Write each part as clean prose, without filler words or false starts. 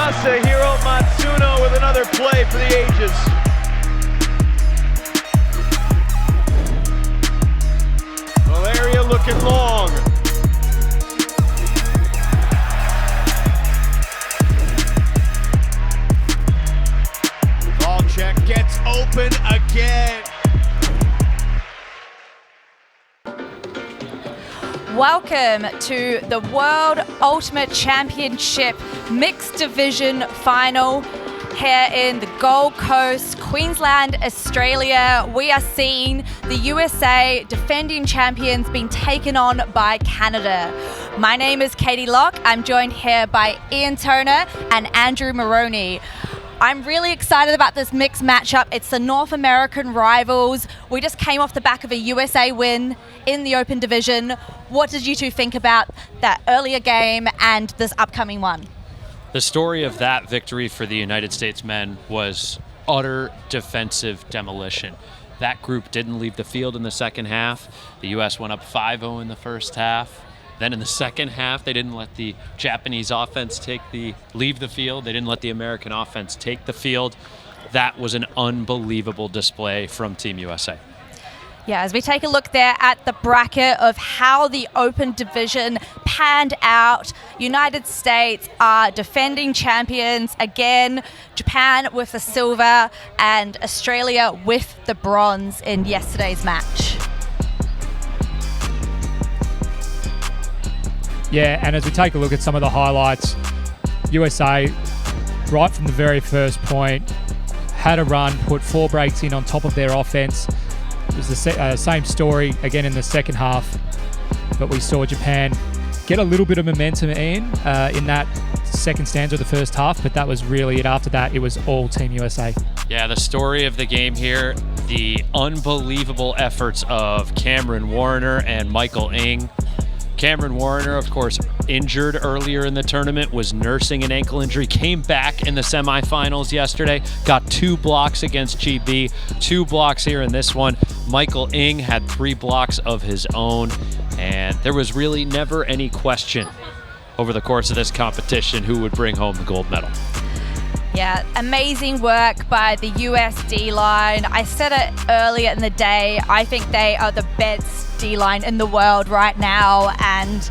Masahiro Matsuno with another play for the ages. Valeria looking long. Ball check gets open again. Welcome to the World Ultimate Championship Mixed Division Final here in the Gold Coast, Queensland, Australia. We are seeing the USA defending champions being taken on by Canada. My name is Katie Locke. I'm joined here by Ian Turner and Andrew Moroney. I'm really excited about this mixed matchup. It's the North American rivals. We just came off the back of a USA win in the Open Division. What did you two think about that earlier game and this upcoming one? The story of that victory for the United States men was utter defensive demolition. That group didn't leave the field in the second half. The US went up 5-0 in the first half. Then in the second half, they didn't let the Japanese offense leave the field. They didn't let the American offense take the field. That was an unbelievable display from Team USA. Yeah, as we take a look there at the bracket of how the Open Division panned out, United States are defending champions again, Japan with the silver, and Australia with the bronze in yesterday's match. Yeah, and as we take a look at some of the highlights, USA, right from the very first point, had a run, put 4 breaks in on top of their offense. It was the same story again in the second half, but we saw Japan get a little bit of momentum in that second stanza of the first half, but that was really it. After that, it was all Team USA. Yeah, the story of the game here, the unbelievable efforts of Cameron Warner and Michael Ng. Cameron Warner, of course, injured earlier in the tournament, was nursing an ankle injury, came back in the semifinals yesterday, got 2 blocks against GB, 2 blocks here in this one. Michael Ng had 3 blocks of his own, and there was really never any question over the course of this competition who would bring home the gold medal. Yeah, amazing work by the US D-line. I said it earlier in the day, I think they are the best D-line in the world right now, and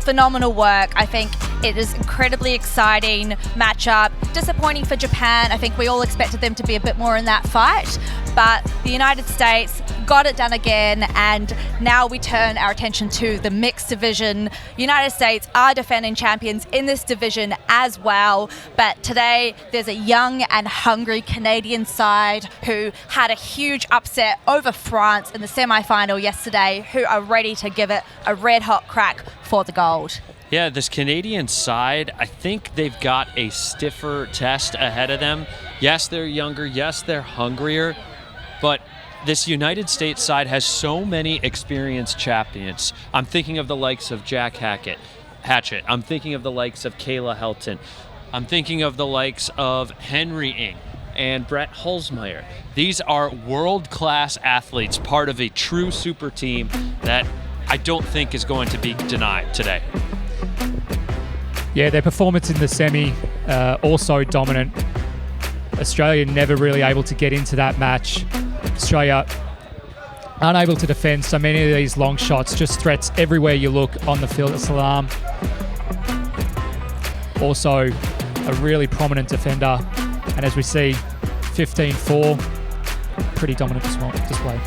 phenomenal work. I think it is incredibly exciting matchup. Disappointing for Japan. I think we all expected them to be a bit more in that fight, but the United States got it done again, and now we turn our attention to the mixed division. United States are defending champions in this division as well, but today there's a young and hungry Canadian side who had a huge upset over France in the semi-final yesterday, who are ready to give it a red-hot crack for the gold. Yeah, this Canadian side, I think they've got a stiffer test ahead of them. Yes, they're younger. Yes, they're hungrier, but this United States side has so many experienced champions. I'm thinking of the likes of Jack Hatchett. I'm thinking of the likes of Kayla Helton. I'm thinking of the likes of Henry Ng and Brett Holzmeier. These are world-class athletes, part of a true super team that I don't think is going to be denied today. Yeah, their performance in the semi, also dominant. Australia never really able to get into that match. Australia unable to defend so many of these long shots, just threats everywhere you look on the field. Salam, also a really prominent defender, and as we see, 15-4, pretty dominant display.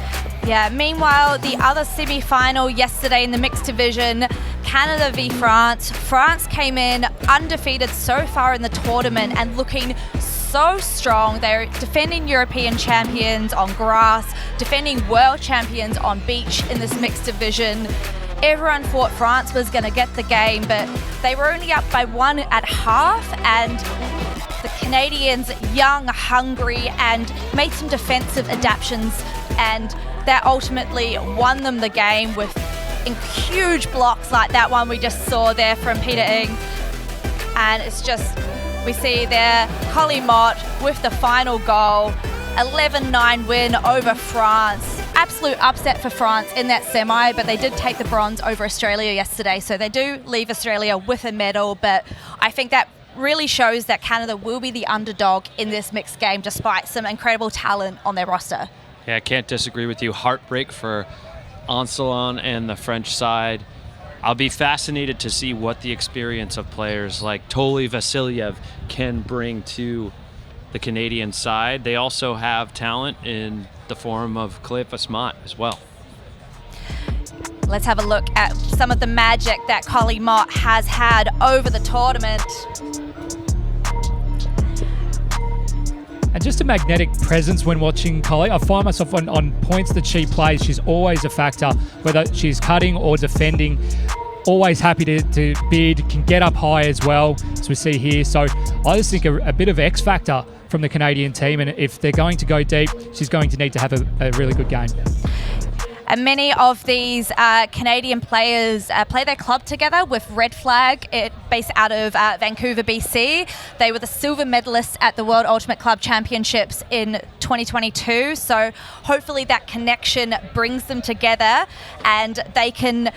Yeah, meanwhile, the other semi-final yesterday in the mixed division, Canada v France. France came in undefeated so far in the tournament and looking so strong. They're defending European champions on grass, defending world champions on beach in this mixed division. Everyone thought France was going to get the game, but they were only up by 1 at half, and the Canadians, young, hungry, and made some defensive adaptations, and that ultimately won them the game with huge blocks like that one we just saw there from Peter Ng. And it's just, we see there Holly Mott with the final goal, 11-9 win over France. Absolute upset for France in that semi, but they did take the bronze over Australia yesterday, so they do leave Australia with a medal, but I think that really shows that Canada will be the underdog in this mixed game despite some incredible talent on their roster. Yeah, I can't disagree with you. Heartbreak for Ancelon and the French side. I'll be fascinated to see what the experience of players like Toli Vasilyev can bring to the Canadian side. They also have talent in the form of Cleophas Mott as well. Let's have a look at some of the magic that Collie Mott has had over the tournament. And just a magnetic presence when watching Collie. I find myself on points that she plays, she's always a factor, whether she's cutting or defending. Always happy to bid, can get up high as well, as we see here. So I just think a bit of X factor from the Canadian team, and if they're going to go deep, she's going to need to have a really good game. And many of these Canadian players play their club together with Red Flag, based out of Vancouver, BC. They were the silver medalists at the World Ultimate Club Championships in 2022. So hopefully that connection brings them together and they can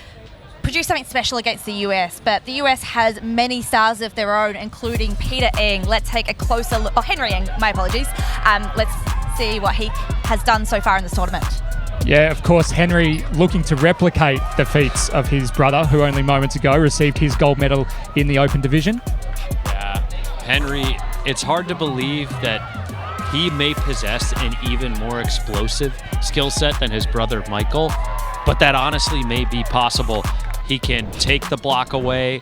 produce something special against the US. But the US has many stars of their own, including Peter Ng. Let's take a closer look. Oh, Henry Ng, my apologies. Let's see what he has done so far in this tournament. Yeah, of course, Henry looking to replicate the feats of his brother, who only moments ago received his gold medal in the Open Division. Yeah, Henry, it's hard to believe that he may possess an even more explosive skill set than his brother Michael, but that honestly may be possible. He can take the block away.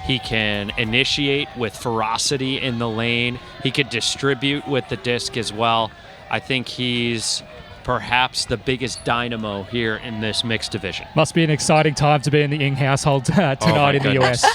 He can initiate with ferocity in the lane. He could distribute with the disc as well. I think he's perhaps the biggest dynamo here in this mixed division. Must be an exciting time to be in the Ng household tonight in the US.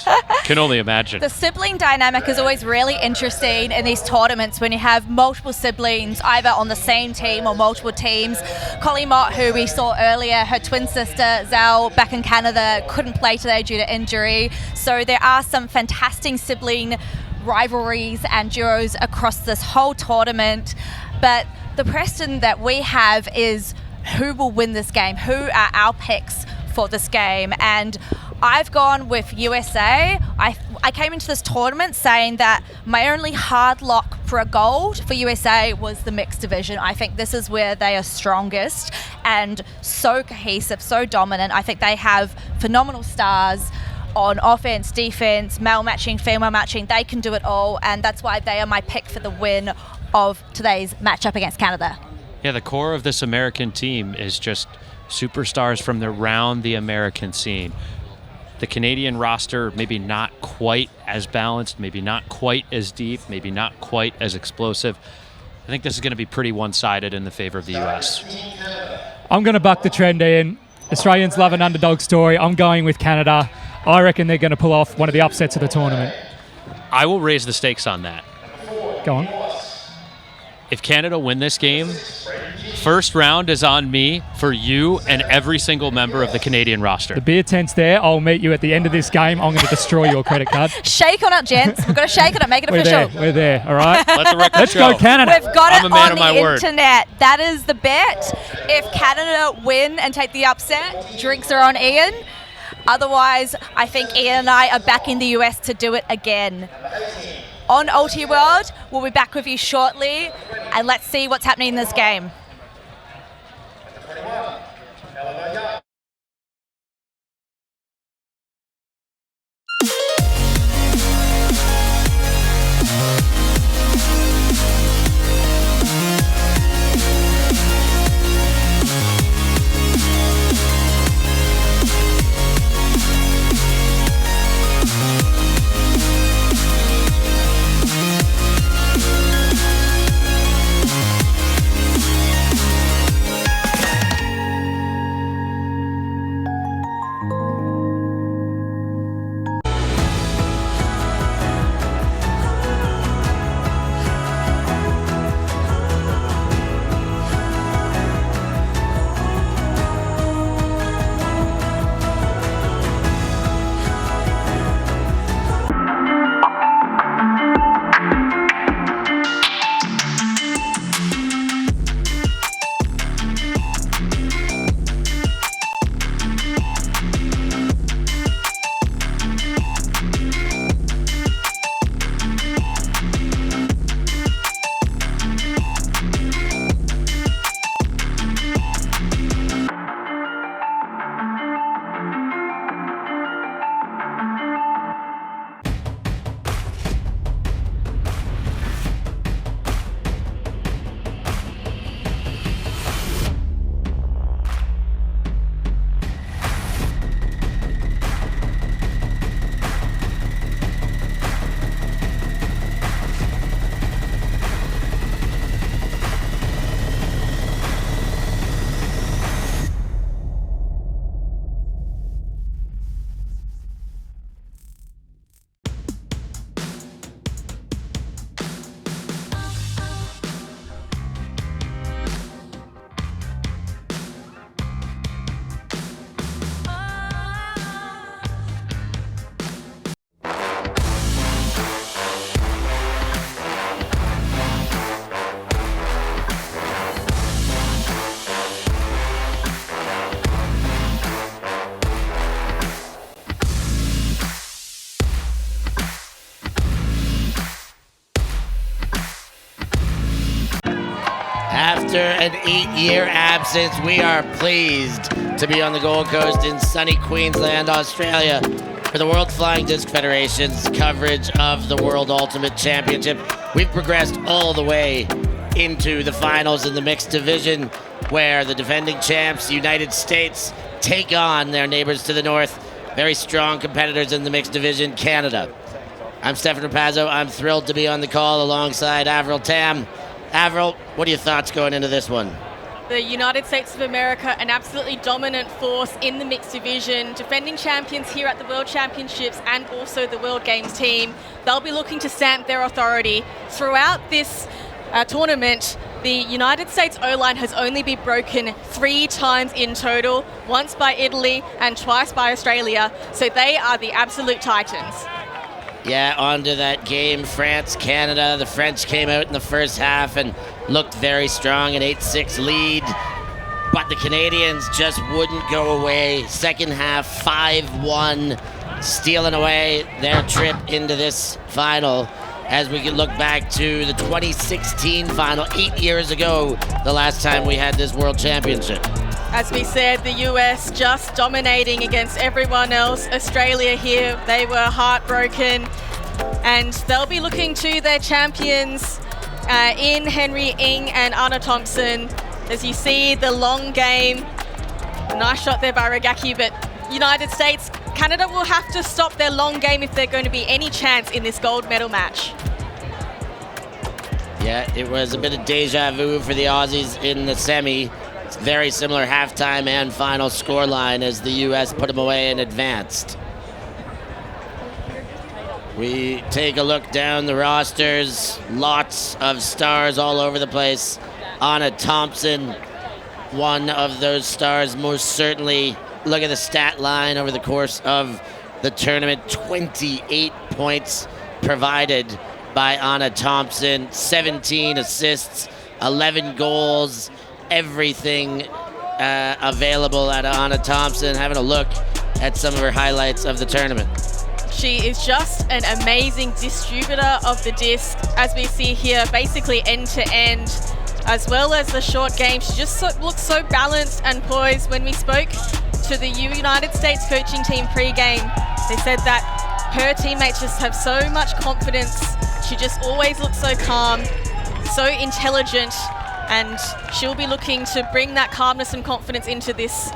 Can only imagine. The sibling dynamic is always really interesting in these tournaments when you have multiple siblings either on the same team or multiple teams. Collie Mott, who we saw earlier, her twin sister Zal back in Canada, couldn't play today due to injury. So there are some fantastic sibling rivalries and duos across this whole tournament. But the question that we have is who will win this game? Who are our picks for this game? And I've gone with USA. I came into this tournament saying that my only hard lock for a gold for USA was the mixed division. I think this is where they are strongest and so cohesive, so dominant. I think they have phenomenal stars on offense, defense, male matching, female matching. They can do it all, and that's why they are my pick for the win of today's matchup against Canada. Yeah, the core of this American team is just superstars from around the American scene. The Canadian roster, maybe not quite as balanced, maybe not quite as deep, maybe not quite as explosive. I think this is going to be pretty one-sided in the favor of the U.S. I'm going to buck the trend, Ian. Australians love an underdog story. I'm going with Canada. I reckon they're going to pull off one of the upsets of the tournament. I will raise the stakes on that. Go on. If Canada win this game, first round is on me for you and every single member of the Canadian roster. The beer tent's there. I'll meet you at the end of this game. I'm going to destroy your credit card. Shake on it, gents. We've got to shake on it. Make it official. We're there. All right. Let the record Let's show. go, Canada. We've got I'm it a man on of my the word. internet. That is the bet. If Canada win and take the upset, drinks are on Ian. Otherwise, I think Ian and I are backing the US to do it again. On Ultiworld, we'll be back with you shortly, and let's see what's happening in this game. After an 8-year absence, we are pleased to be on the Gold Coast in sunny Queensland, Australia, for the World Flying Disc Federation's coverage of the World Ultimate Championship. We've progressed all the way into the finals in the mixed division, where the defending champs, United States, take on their neighbors to the north, very strong competitors in the mixed division, Canada. I'm Stefan Rapazzo. I'm thrilled to be on the call alongside Avril Tam. Avril, what are your thoughts going into this one? The United States of America, an absolutely dominant force in the mixed division, defending champions here at the World Championships and also the World Games team. They'll be looking to stamp their authority. Throughout this tournament, the United States O-line has only been broken 3 times in total, once by Italy and twice by Australia, so they are the absolute titans. Yeah, on to that game, France-Canada. The French came out in the first half and looked very strong, an 8-6 lead. But the Canadians just wouldn't go away. Second half, 5-1, stealing away their trip into this final. As we can look back to the 2016 final, 8 years ago, the last time we had this World Championship. As we said, the US just dominating against everyone else. Australia here, they were heartbroken. And they'll be looking to their champions in Henry Ng and Anna Thompson. As you see, the long game. Nice shot there by Ragaki, but United States, Canada will have to stop their long game if they're going to be any chance in this gold medal match. Yeah, it was a bit of deja vu for the Aussies in the semi. It's very similar halftime and final scoreline as the US put them away and advanced. We take a look down the rosters. Lots of stars all over the place. Anna Thompson, one of those stars most certainly. Look at the stat line over the course of the tournament. 28 points provided by Anna Thompson. 17 assists, 11 goals. Everything available at Anna Thompson. Having a look at some of her highlights of the tournament. She is just an amazing distributor of the disc, as we see here, basically end to end, as well as the short game. She just looks so balanced and poised. When we spoke to the United States coaching team pre-game, they said that her teammates just have so much confidence. She just always looks so calm, so intelligent, and she'll be looking to bring that calmness and confidence into this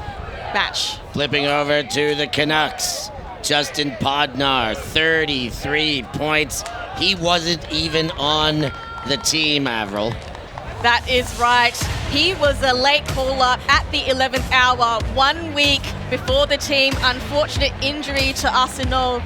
match. Flipping over to the Canucks, Justin Podnar, 33 points. He wasn't even on the team, Avril. That is right. He was a late caller at the 11th hour, 1 week before the team. Unfortunate injury to Arsenault.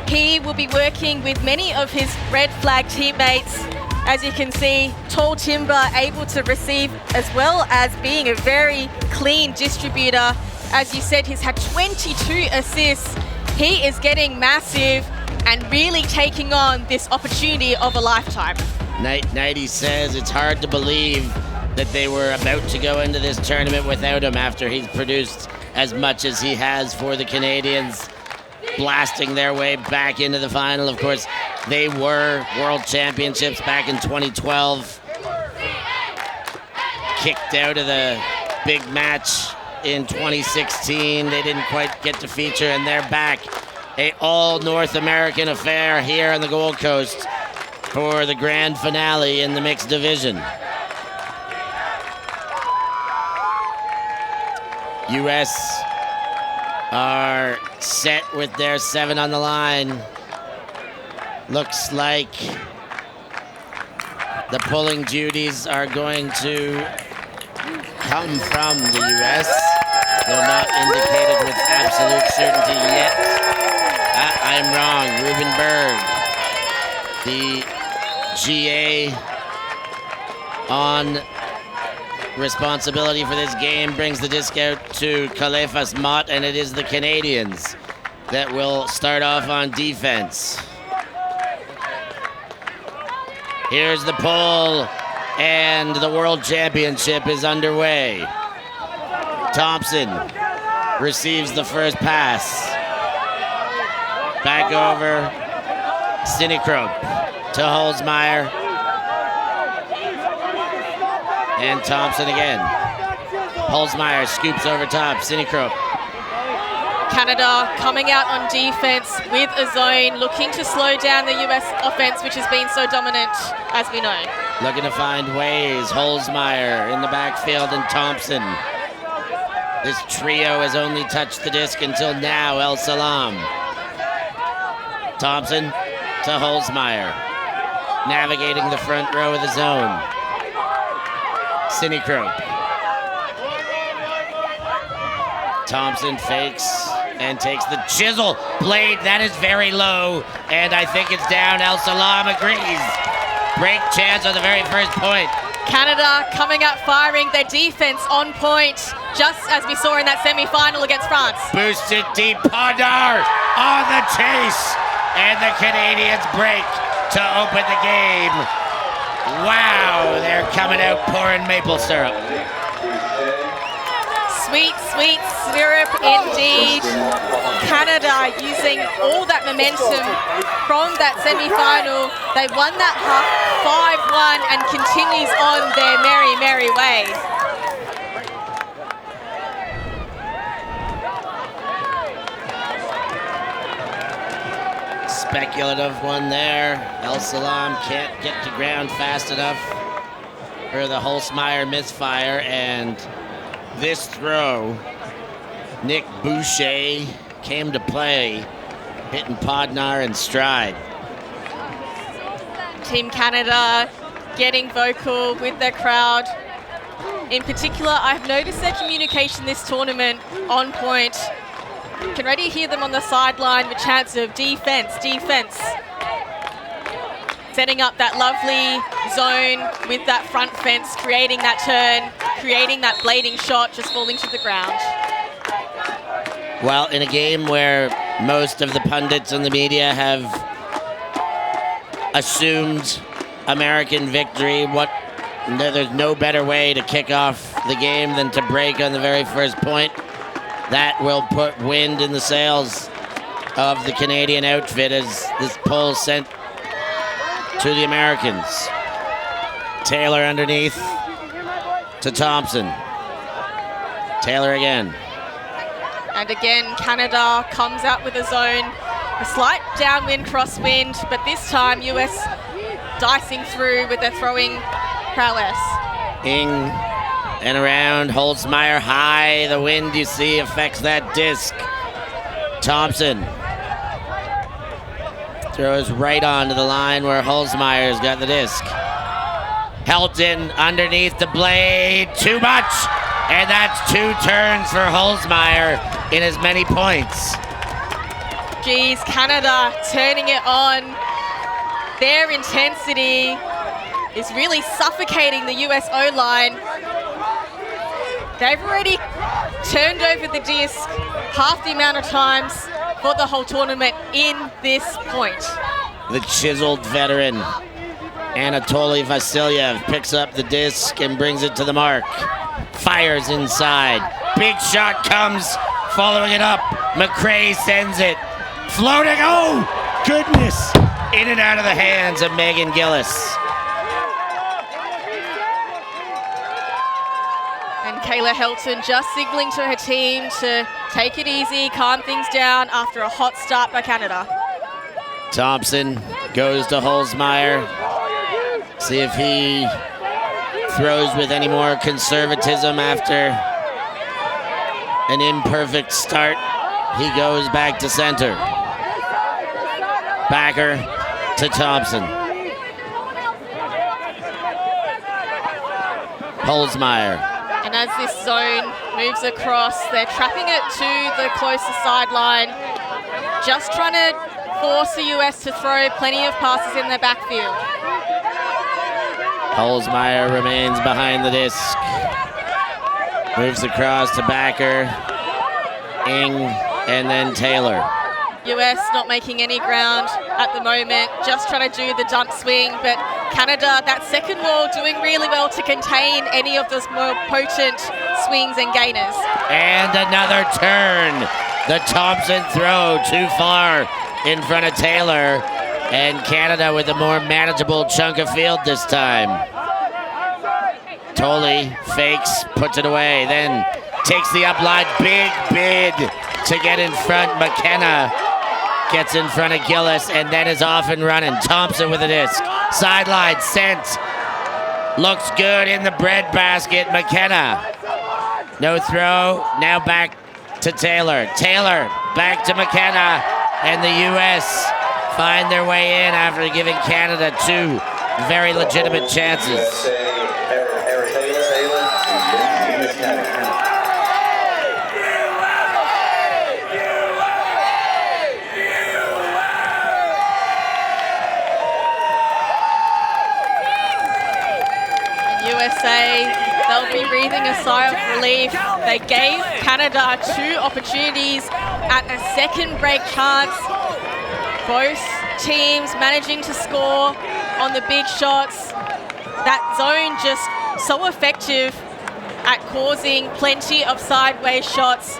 He will be working with many of his red flag teammates. As you can see, tall timber, able to receive, as well as being a very clean distributor. As you said, he's had 22 assists. He is getting massive and really taking on this opportunity of a lifetime. Nighty says it's hard to believe that they were about to go into this tournament without him after he's produced as much as he has for the Canadians, blasting their way back into the final. Of course, they were World Championships back in 2012. Kicked out of the big match in 2016. They didn't quite get to feature, and they're back. A all North American affair here on the Gold Coast for the grand finale in the mixed division. US are set with their 7 on the line. Looks like the pulling duties are going to come from the US. They're not indicated with absolute certainty yet. I'm wrong. Ruben Berg, the GA on responsibility for this game, brings the disc out to Kalefas Mott, and it is the Canadians that will start off on defense. Here's the pull, and the World Championship is underway. Thompson receives the first pass. Back over, Sinekrop to Holzmeyer. And Thompson again. Holzmeyer scoops over top. Sinikro. Canada coming out on defense with a zone, looking to slow down the US offense, which has been so dominant, as we know. Looking to find ways. Holzmeyer in the backfield and Thompson. This trio has only touched the disc until now. El Salam. Thompson to Holzmeyer. Navigating the front row of the zone. Sinikro. Thompson fakes and takes the chisel blade. That is very low, and I think it's down. El Salam agrees. Break chance on the very first point. Canada coming out firing, their defense on point, just as we saw in that semi-final against France. Boosted deep. Podar on the chase, and the Canadians break to open the game. Wow, they're coming out pouring maple syrup. Sweet, sweet syrup indeed. Canada using all that momentum from that semi-final. They won that half 5-1 and continues on their merry, merry way. Speculative one there. El Salam can't get to ground fast enough for the Holzmeyer misfire, and this throw, Nick Boucher came to play, hitting Podnar in stride. Team Canada getting vocal with their crowd. In particular, I've noticed their communication this tournament on point. You can already hear them on the sideline with chants of defense, defense. Setting up that lovely zone with that front fence, creating that turn, creating that blading shot, just falling to the ground. Well, in a game where most of the pundits and the media have assumed American victory, there's no better way to kick off the game than to break on the very first point. That will put wind in the sails of the Canadian outfit as this pull sent to the Americans. Taylor underneath to Thompson. Taylor again. And again, Canada comes out with a zone. A slight downwind, crosswind, but this time US dicing through with their throwing prowess. Ing and around, Holzmeyer high. The wind, you see, affects that disc. Thompson throws right onto the line where Holzmeyer's got the disc. Helton underneath the blade, too much, and that's 2 turns for Holzmeyer in as many points. Geez, Canada turning it on. Their intensity is really suffocating the US O-line. They've already turned over the disc half the amount of times for the whole tournament in this point. The chiseled veteran, Anatoly Vasilyev, picks up the disc and brings it to the mark. Fires inside. Big shot comes, following it up. McRae sends it. Floating, oh, goodness. In and out of the hands of Megan Gillis. And Kayla Helton just signaling to her team to take it easy, calm things down after a hot start by Canada. Thompson goes to Holzmeyer. See if he throws with any more conservatism after an imperfect start. He goes back to center. Backer to Thompson. Holzmeyer. And as this zone moves across, they're trapping it to the closest sideline, just trying to force the US to throw plenty of passes in their backfield. Holzmeyer remains behind the disc. Moves across to Backer, Ing, and then Taylor. US not making any ground at the moment, just trying to do the dump swing, but Canada, that second wall, doing really well to contain any of those more potent swings and gainers. And another turn. The Thompson throw too far in front of Taylor, and Canada with a more manageable chunk of field this time. Toley fakes, puts it away, then takes the upline. Big bid to get in front. McKenna gets in front of Gillis and then is off and running. Thompson with a disc. Sideline sent. Looks good in the breadbasket. McKenna. No throw. Now back to Taylor. Taylor back to McKenna. And the U.S. find their way in after giving Canada 2 very legitimate chances. USA, they'll be breathing a sigh of relief. They gave Canada 2 opportunities at a second break chance. Both teams managing to score on the big shots. That zone just so effective at causing plenty of sideways shots.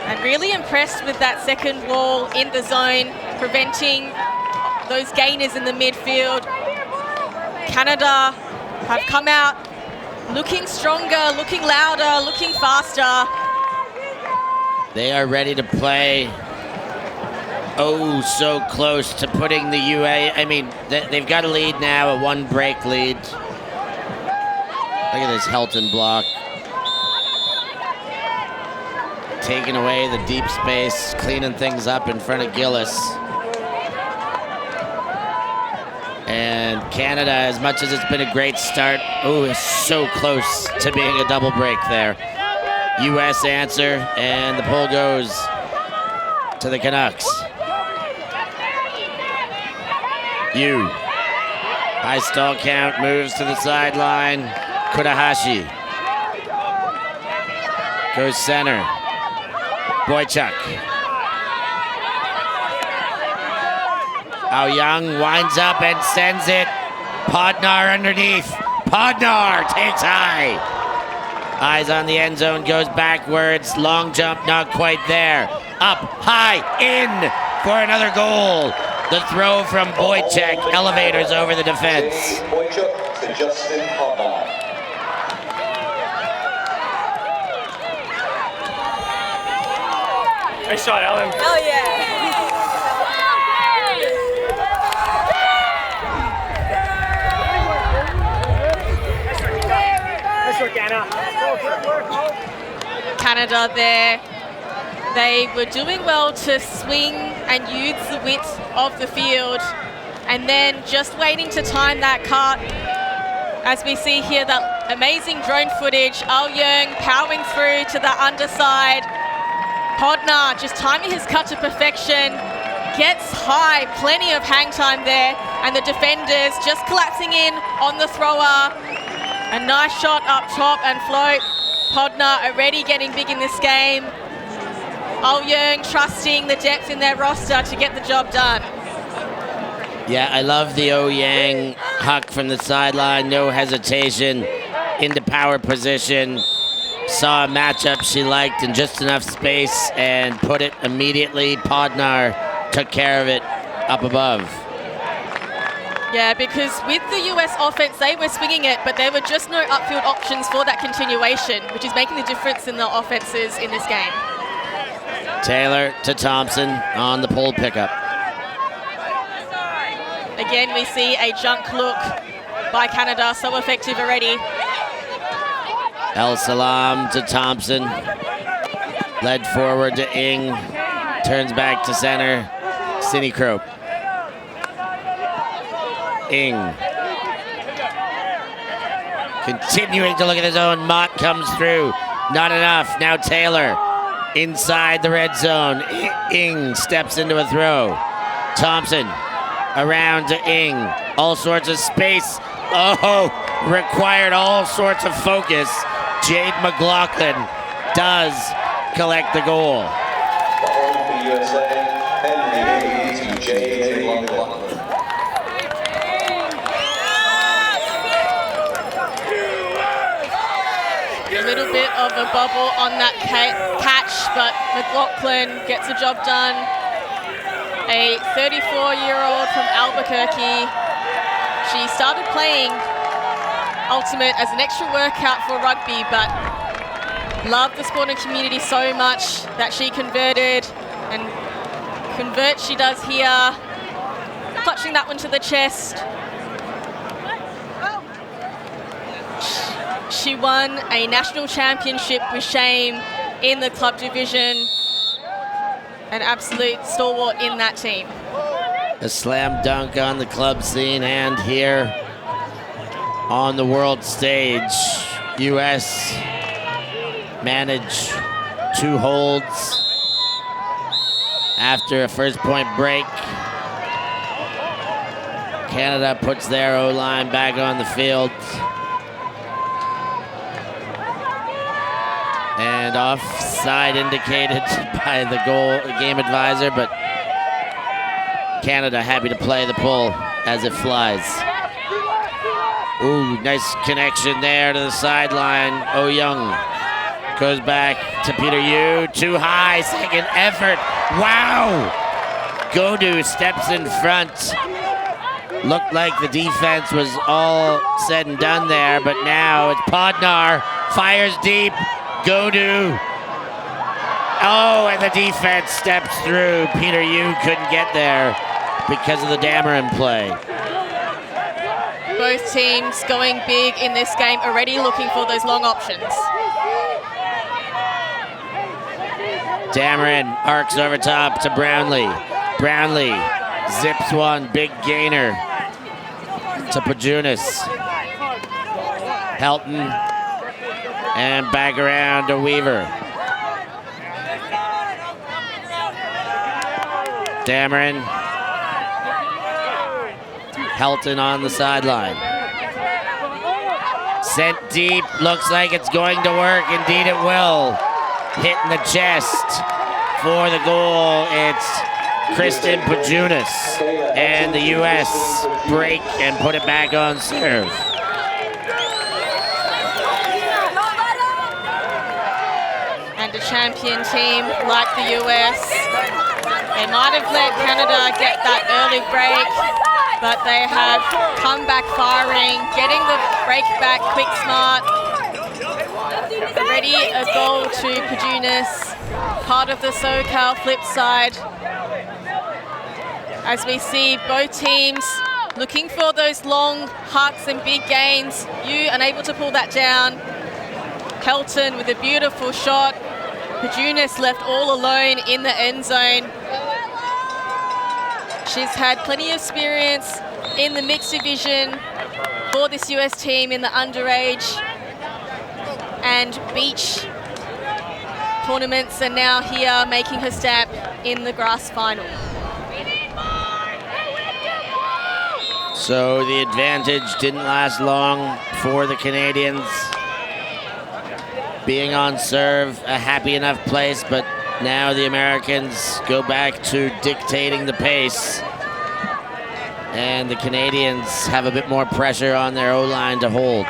And really impressed with that second wall in the zone, preventing those gainers in the midfield. Canada have come out looking stronger, looking louder, looking faster. They are ready to play. Oh, so close to putting the UA. I mean, they've got a lead now, a 1 break lead. Look at this Helton block. Taking away the deep space, cleaning things up in front of Gillis. And Canada, as much as it's been a great start, oh, it's so close to being a double break there. U.S. answer, and the pull goes to the Canucks. High stall count, moves to the sideline. Kudahashi goes center. Boychuk. Young winds up and sends it. Podnar underneath. Podnar takes high. Eyes on the end zone, goes backwards. Long jump, not quite there. Up, high, in for another goal. The throw from Boychuk elevators over the defense. Boychuk to Justin Podnar. Nice shot, Alan. Oh yeah. Canada there. They were doing well to swing and use the width of the field, and then just waiting to time that cut. As we see here, that amazing drone footage. Young powering through to the underside. Podnar just timing his cut to perfection. Gets high, plenty of hang time there, and the defenders just collapsing in on the thrower. A nice shot up top and float. Podnar already getting big in this game. Young trusting the depth in their roster to get the job done. Yeah, I love the Yang huck from the sideline, no hesitation, into power position. Saw a matchup she liked in just enough space and put it immediately. Podnar took care of it up above. Yeah, because with the US offense, they were swinging it, but there were just no upfield options for that continuation, which is making the difference in the offenses in this game. Taylor to Thompson on the pull pickup. Again, we see a junk look by Canada, so effective already. El Salam to Thompson. Led forward to Ing. Turns back to center. Sidney Crope. Ing. Continuing to look at his own. Mott comes through. Not enough. Now Taylor inside the red zone. Ing steps into a throw. Thompson around to Ing. All sorts of space. Oh, required all sorts of focus. Jade McLaughlin does collect the goal. Ball for USA, Henry to Jade McLaughlin. A little bit of a bubble on that catch, but McLaughlin gets the job done. A 34-year-old from Albuquerque. She started playing ultimate as an extra workout for rugby, but love the sport and community so much that she converted, and convert she does here, clutching that one to the chest. She won a national championship with shame in the club division, an absolute stalwart in that team. A slam dunk on the club scene and here on the world stage. US manage 2 holds after a first point break. Canada puts their O-line back on the field. And offside indicated by the game advisor, but Canada happy to play the pull as it flies. Ooh, nice connection there to the sideline. Oh Young goes back to Peter Yu. Too high, second effort. Wow! Godu steps in front. Looked like the defense was all said and done there, but now it's Podnar. Fires deep. Godu. Oh, and the defense steps through. Peter Yu couldn't get there because of the Dameron play. Both teams going big in this game, already looking for those long options. Dameron arcs over top to Brownlee. Brownlee zips one, big gainer to Pajunas. Helton. And back around to Weaver. Dameron. Helton on the sideline. Sent deep. Looks like it's going to work. Indeed it will. Hit in the chest for the goal. It's Kristen Pajunas. And the US break and put it back on serve. And a champion team like the US, they might have let Canada get that early break, but they have come back firing, getting the break back quick, smart. Already a goal to Pajunas, part of the SoCal flip side. As we see both teams looking for those long hucks and big gains. You unable to pull that down. Helton with a beautiful shot. Pajunas left all alone in the end zone. She's had plenty of experience in the mixed division for this US team in the underage and beach tournaments, and now here making her step in the grass final. So the advantage didn't last long for the Canadians. Being on serve, a happy enough place, but now the Americans go back to dictating the pace. And the Canadians have a bit more pressure on their O-line to hold.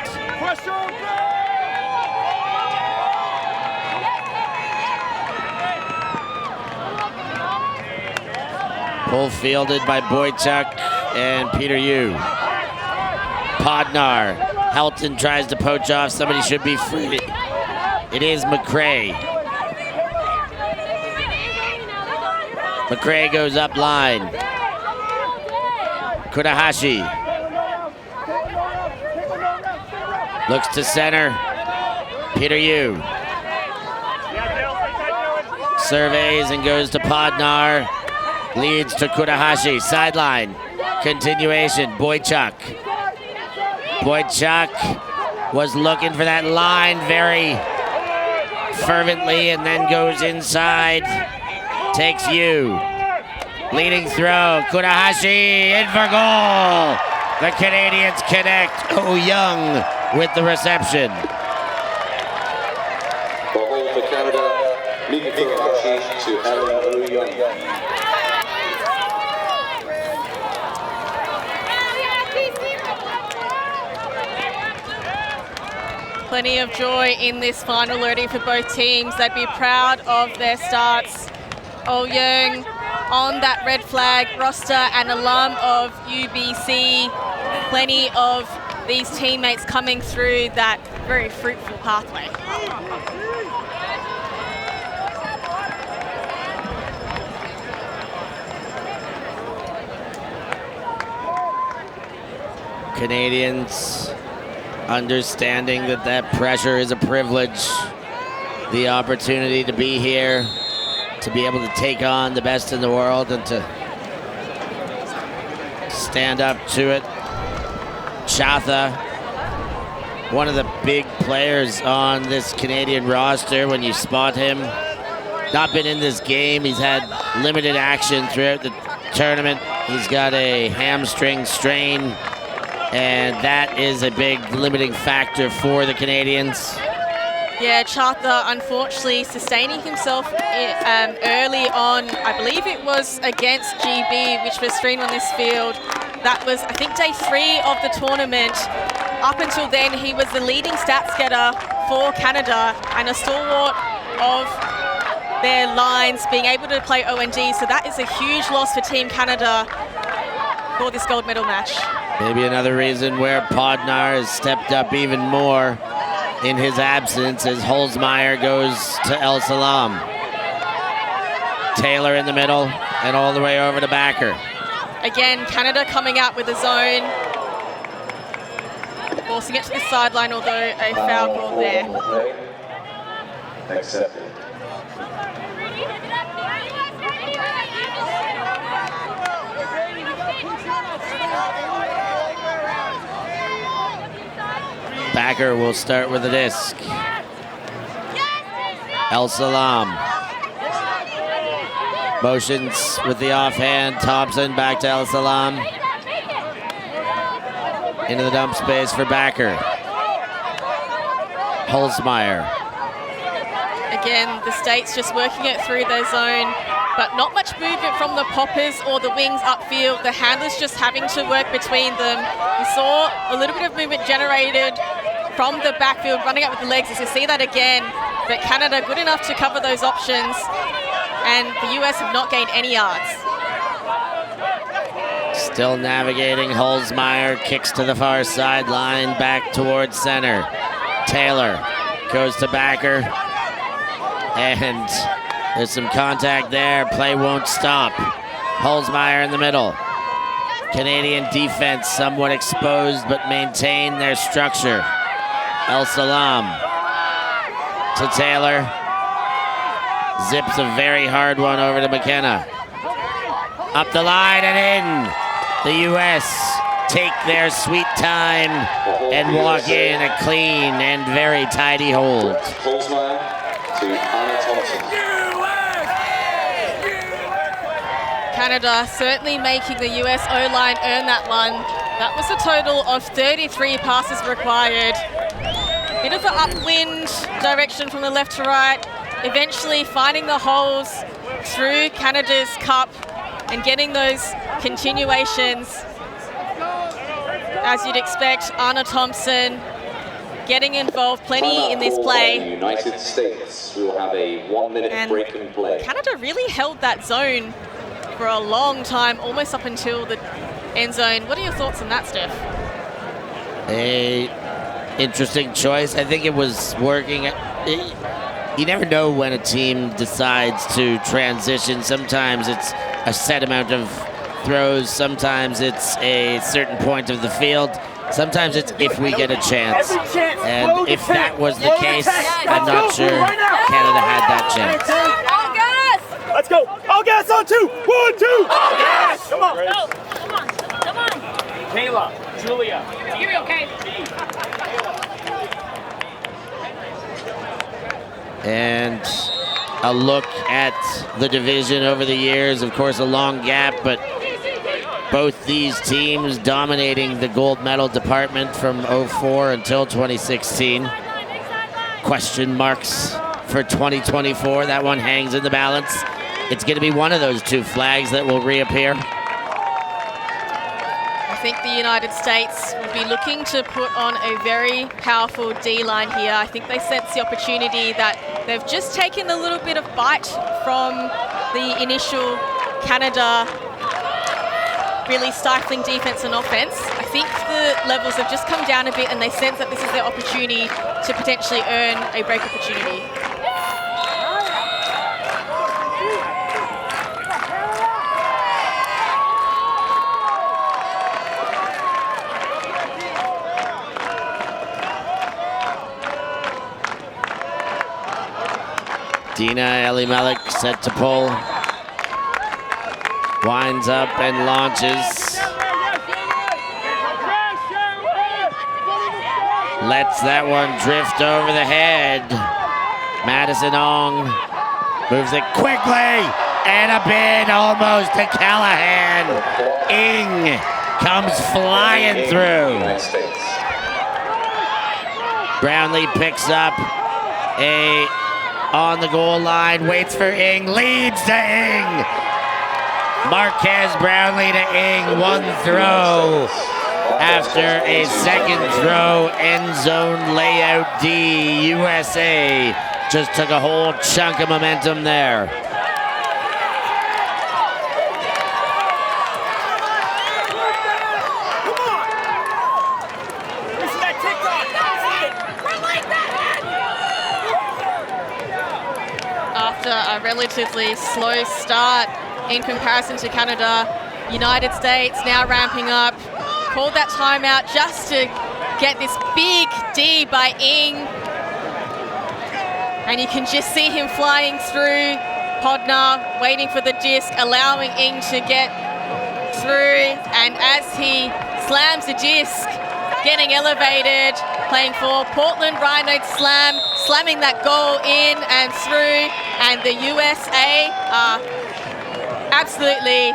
Pull fielded by Boychuk and Peter Yu. Podnar. Helton tries to poach off. Somebody should be free. It is McCrae. McCrae goes up line. Kudahashi. Looks to center. Peter Yu. Surveys and goes to Podnar. Leads to Kudahashi. Sideline. Continuation. Boychuk. Boychuk was looking for that line very fervently and then goes inside. Takes Yu. Leading throw. Kudahashi in for goal. The Canadians connect. Oh Young with the reception. For hold for Canada, Mika Furuhashi to Aaron O'Young. Plenty of joy in this final already for both teams. They'd be proud of their starts. Oh Young on that red flag roster, an alum of UBC. Plenty of these teammates coming through that very fruitful pathway. Canadians understanding that pressure is a privilege, the opportunity to be here, to be able to take on the best in the world and to stand up to it. Chatha, one of the big players on this Canadian roster. When you spot him, not been in this game, he's had limited action throughout the tournament. He's got a hamstring strain, and that is a big limiting factor for the Canadians. Yeah, Chatha unfortunately sustaining himself early on. I believe it was against GB, which was streamed on this field. That was, I think, day 3 of the tournament. Up until then, he was the leading stats getter for Canada and a stalwart of their lines, being able to play OND. So that is a huge loss for Team Canada for this gold medal match. Maybe another reason where Podnar has stepped up even more in his absence as Holzmeier goes to El Salam. Taylor in the middle and all the way over to Backer. Again, Canada coming out with a zone, forcing it to the sideline, although a foul call there. Accepted. Backer will start with a disc. El Salam. Motions with the offhand. Thompson back to El Salam. Into the dump space for Backer. Holzmeier. Again, the States just working it through their zone, but not much movement from the poppers or the wings upfield. The handlers just having to work between them. We saw a little bit of movement generated from the backfield, running out with the legs. As you see that again, but Canada good enough to cover those options, and the US have not gained any yards. Still navigating. Holzmeier kicks to the far sideline, back towards center. Taylor goes to Backer, and there's some contact there. Play won't stop. Holzmeier in the middle. Canadian defense somewhat exposed, but maintain their structure. El Salam to Taylor. Zips a very hard one over to McKenna. Up the line and in. The U.S. take their sweet time and walk in a clean and very tidy hold. Holzmeier to Anna Thompson. Canada certainly making the US O-line earn that one. That was a total of 33 passes required. Bit of an upwind direction from the left to right, eventually finding the holes through Canada's cup and getting those continuations. As you'd expect, Anna Thompson getting involved plenty in this play. United States, we will have a 1-minute break in play. Canada really held that zone for a long time, almost up until the end zone. What are your thoughts on that, Steph? A interesting choice. I think it was working. You never know when a team decides to transition. Sometimes it's a set amount of throws. Sometimes it's a certain point of the field. Sometimes it's if we get a chance. And if that was the case, I'm not sure Canada had that chance. Let's go. All gas on 2. 1, 2. All gas. Come on. Go. Come on. Come on. Kayla, Julia. You're okay. And a look at the division over the years. Of course, a long gap, but both these teams dominating the gold medal department from 04 until 2016. Question marks for 2024. That one hangs in the balance. It's going to be one of those two flags that will reappear. I think the United States will be looking to put on a very powerful D-line here. I think they sense the opportunity that they've just taken a little bit of bite from the initial Canada really stifling defense and offense. I think the the levels have just come down a bit, and they sense that this is their opportunity to potentially earn a break opportunity. Dina Elimelech set to pull. Winds up and launches. Lets that one drift over the head. Madison Ong moves it quickly. And a bid almost to Callahan. Ing comes flying through. Brownlee picks up a on the goal line, waits for Ing, leads to Ing. Marquez Brownlee to Ing, one throw after a second throw, end zone layout D. USA just took a whole chunk of momentum there. After a relatively slow start in comparison to Canada, United States now ramping up, called that timeout just to get this big D by Ing. And you can just see him flying through. Podnar waiting for the disc, allowing Ing to get through. And as he slams the disc, getting elevated, playing for Portland Rhino Slam, slamming that goal in and through. And the USA are absolutely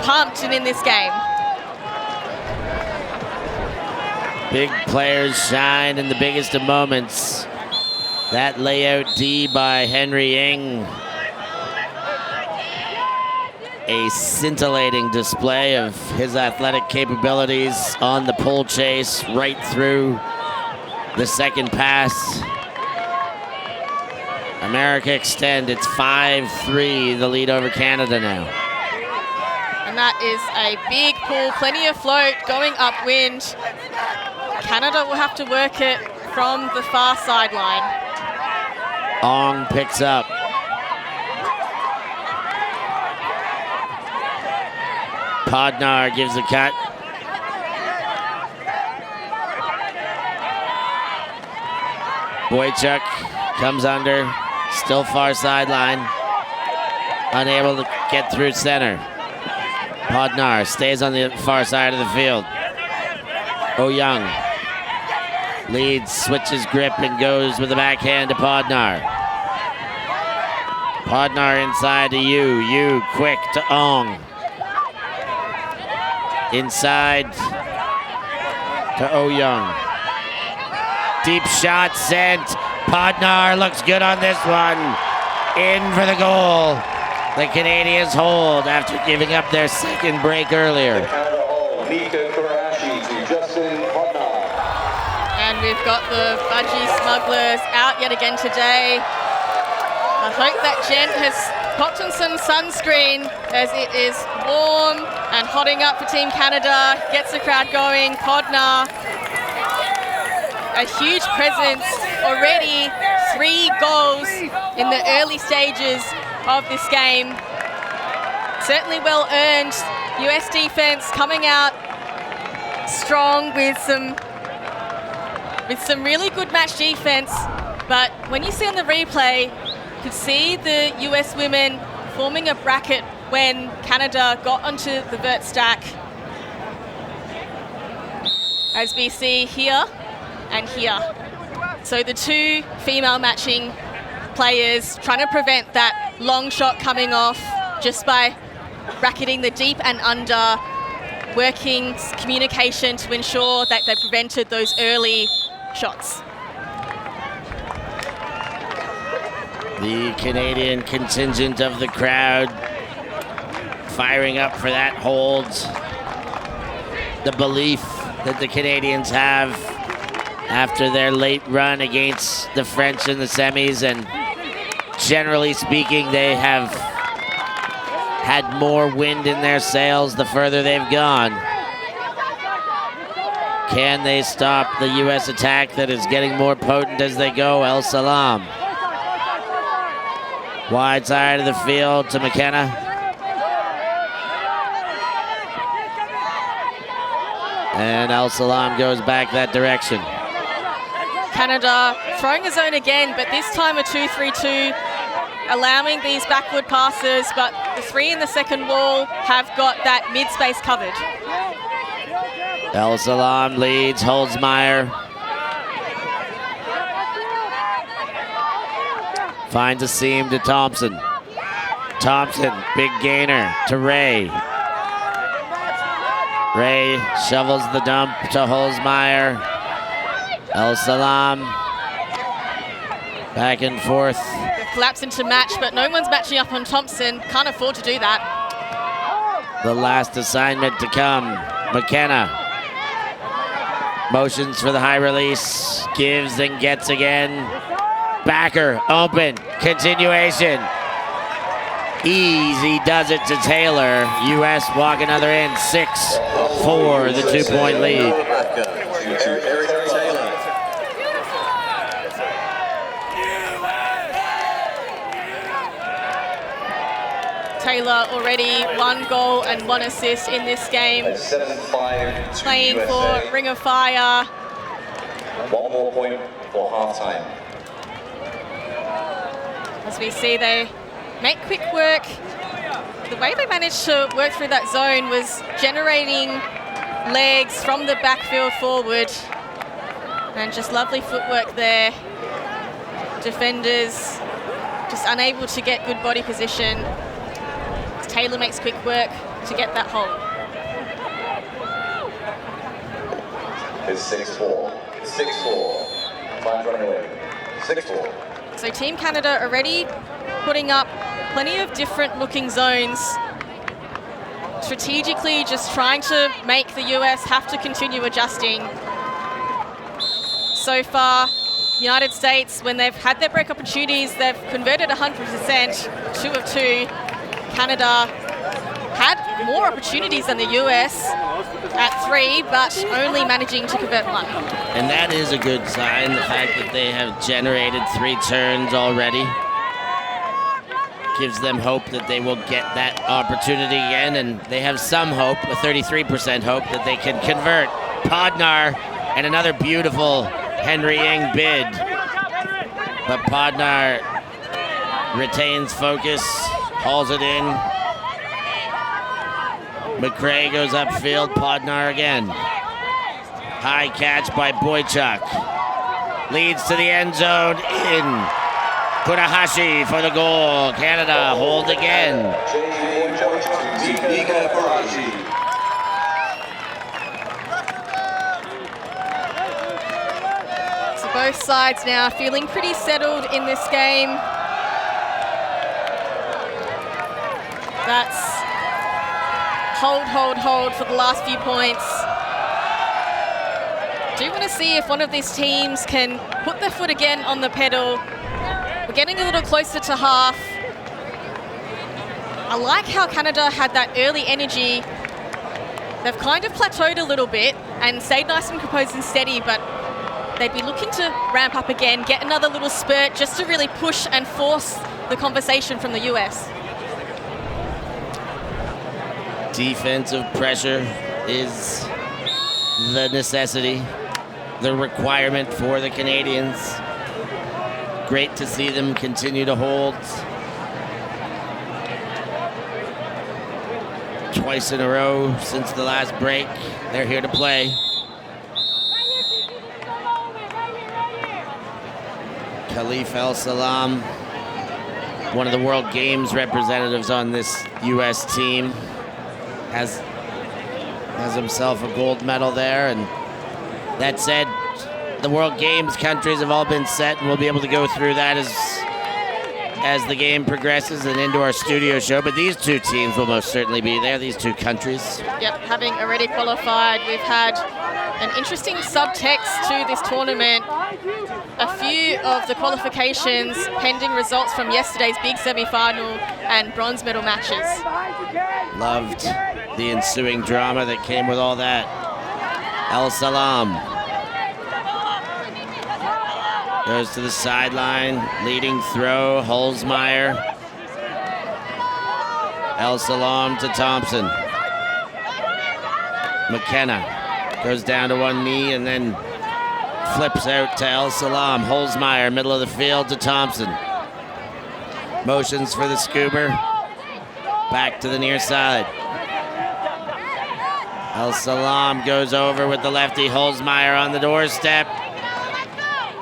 pumped and in this game. Big players shine in the biggest of moments. That layout D by Henry Ing. A scintillating display of his athletic capabilities on the pull chase right through the second pass. America extend, it's 5-3, the lead over Canada now. And that is a big pull, plenty of float, going upwind. Canada will have to work it from the far sideline. Ong picks up. Podnar gives a cut. Boychuk comes under, still far sideline. Unable to get through center. Podnar stays on the far side of the field. Young leads, switches grip, and goes with the backhand to Podnar. Podnar inside to Yu. Yu quick to Ong. Inside to Young. Deep shot sent. Podnar looks good on this one. In for the goal. The Canadians hold after giving up their second break earlier. And we've got the Budgie Smugglers out yet again today. I hope that Jen has popped on some sunscreen as it is warm and hotting up for Team Canada. Gets the crowd going. Podnar, a huge presence already. 3 goals in the early stages of this game. Certainly well earned. US defense coming out strong with some really good match defense. But when you see on the replay, you could see the US women forming a bracket when Canada got onto the vert stack. As we see here and here. So the 2 female matching players trying to prevent that long shot coming off just by bracketing the deep and under, working communication to ensure that they prevented those early shots. The Canadian contingent of the crowd firing up for that hold. The belief that the Canadians have after their late run against the French in the semis, and generally speaking, they have had more wind in their sails the further they've gone. Can they stop the U.S. attack that is getting more potent as they go? El Salam. Wide side of the field to McKenna. And El Salam goes back that direction. Canada throwing a zone again, but this time a 2-3-2, allowing these backward passes, but the three in the second wall have got that mid-space covered. El Salam leads Holzmeyer. Finds a seam to Thompson. Thompson, big gainer to Ray. Ray shovels the dump to Holzmeyer. El Salam back and forth. They've collapsed into match, but no one's matching up on Thompson. Can't afford to do that. The last assignment to come. McKenna motions for the high release, gives and gets again. Backer, open, continuation. Easy does it to Taylor. U.S. walk another in, 6-4, the 2-point lead. Taylor already 1 goal and 1 assist in this game. 7-5 to Playing USA. for Ring of Fire. 1 more point for halftime. As we see, they make quick work. The way they managed to work through that zone was generating legs from the backfield forward. And just lovely footwork there. Defenders just unable to get good body position. Taylor makes quick work to get that hole. It's 6-4. 6-4. 5 running away. 6-4. So Team Canada already putting up plenty of different looking zones. Strategically just trying to make the US have to continue adjusting. So far, United States, when they've had their break opportunities, they've converted 100%, 2 of 2. Canada had more opportunities than the US at 3, but only managing to convert 1. And that is a good sign, the fact that they have generated 3 turns already. Gives them hope that they will get that opportunity again, and they have some hope, a 33% hope, that they can convert. Podnar and another beautiful Henry Ing bid. But Podnar retains focus, hauls it in. McRae goes upfield, Podnar again. High catch by Boychuk. Leads to the end zone, in. Funahashi for the goal. Canada hold again. So both sides now feeling pretty settled in this game. That's hold for the last few points. Do want to see if one of these teams can put their foot again on the pedal. We're getting a little closer to half. I like how Canada had that early energy. They've kind of plateaued a little bit and stayed nice and composed and steady, but they'd be looking to ramp up again, get another little spurt just to really push and force the conversation from the US. Defensive pressure is the necessity, the requirement for the Canadians. Great to see them continue to hold. Twice in a row since the last break. They're here to play. Khalif El Salam, one of the World Games representatives on this US team, has himself a gold medal there. And that said, the World Games countries have all been set, and we'll be able to go through that as the game progresses and into our studio show. But these two teams will most certainly be there, these two countries. Yep, having already qualified, we've had an interesting subtext to this tournament. A few of the qualifications pending results from yesterday's big semi-final and bronze medal matches. Loved the ensuing drama that came with all that. El Salam goes to the sideline, leading throw, Holzmeyer. El Salam to Thompson. McKenna goes down to one knee and then flips out to El Salam. Holzmeyer, middle of the field to Thompson. Motions for the Scuba. Back to the near side. El Salam goes over with the lefty. Holzmeyer on the doorstep.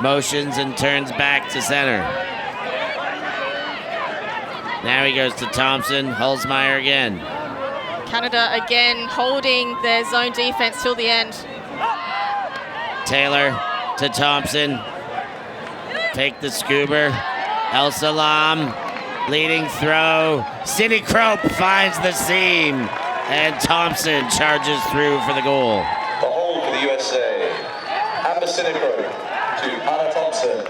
Motions and turns back to center. Now he goes to Thompson. Holzmeyer again. Canada again holding their zone defense till the end. Taylor to Thompson. Take the Scuba. El Salam leading throw. Sidney Crope finds the seam. And Thompson charges through for the goal. The hold for the USA. Amber Sidney Crope to Anna Thompson.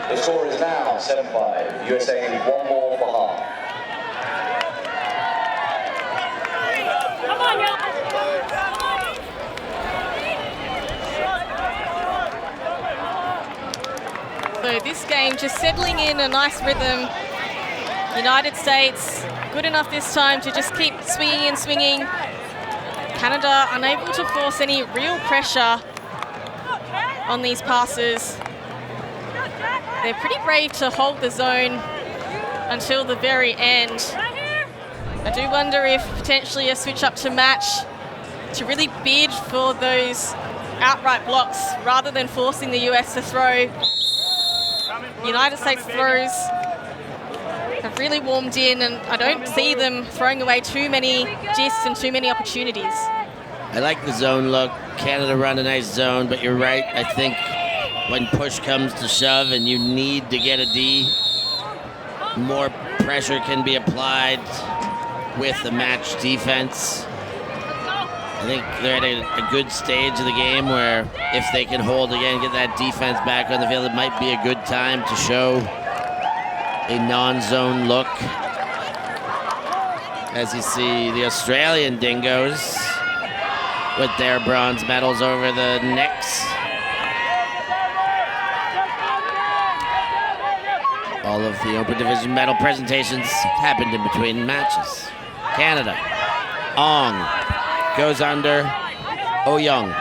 The score is now 7-5. USA need one more for half. Come on, y'all. So this game just settling in a nice rhythm. United States good enough this time to just keep swinging and swinging. Canada unable to force any real pressure on these passes. They're pretty brave to hold the zone until the very end. I do wonder if potentially a switch up to match to really bid for those outright blocks rather than forcing the US to throw. United States throws have really warmed in, and I don't see them throwing away too many discs and too many opportunities. I like the zone look. Canada run a nice zone, but you're right. I think when push comes to shove and you need to get a D, more pressure can be applied with the match defense. I think they're at a good stage of the game where if they can hold again, get that defense back on the field, it might be a good time to show a non-zone look. As you see the Australian Dingoes with their bronze medals over the necks. All of the Open Division medal presentations happened in between matches. Canada. Ong goes under Oyoung.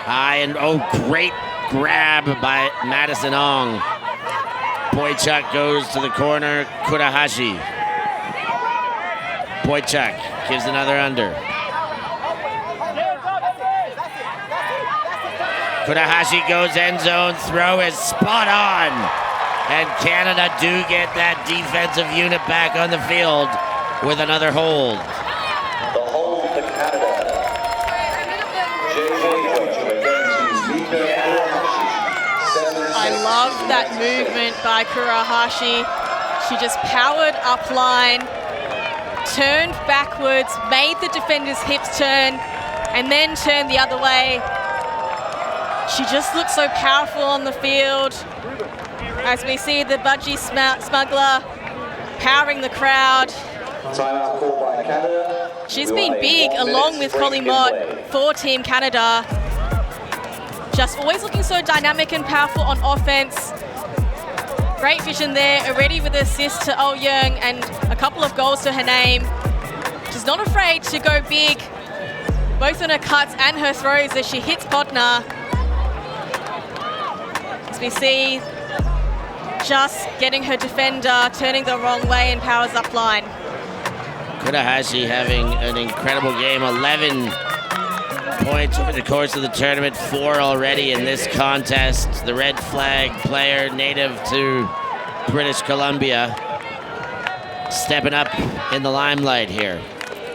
High and great grab by Madison Ong. Boychuk goes to the corner. Kurahashi. Boychuk gives another under. Kurahashi goes end zone. Throw is spot on. And Canada do get that defensive unit back on the field with another hold. The hold for Canada. I love that movement by Kurahashi. She just powered up line, turned backwards, made the defender's hips turn, and then turned the other way. She just looks so powerful on the field. As we see the budgie smuggler powering the crowd. Timeout called by Canada. She's been big along with Collie Mott for Team Canada. Just always looking so dynamic and powerful on offense. Great vision there, already with an assist to Oyoung and a couple of goals to her name. She's not afraid to go big, both on her cuts and her throws as she hits Podner. As we see, just getting her defender, turning the wrong way and powers up line. Kurahashi having an incredible game, 11 points over the course of the tournament, 4 already in this contest. The red flag player native to British Columbia stepping up in the limelight here.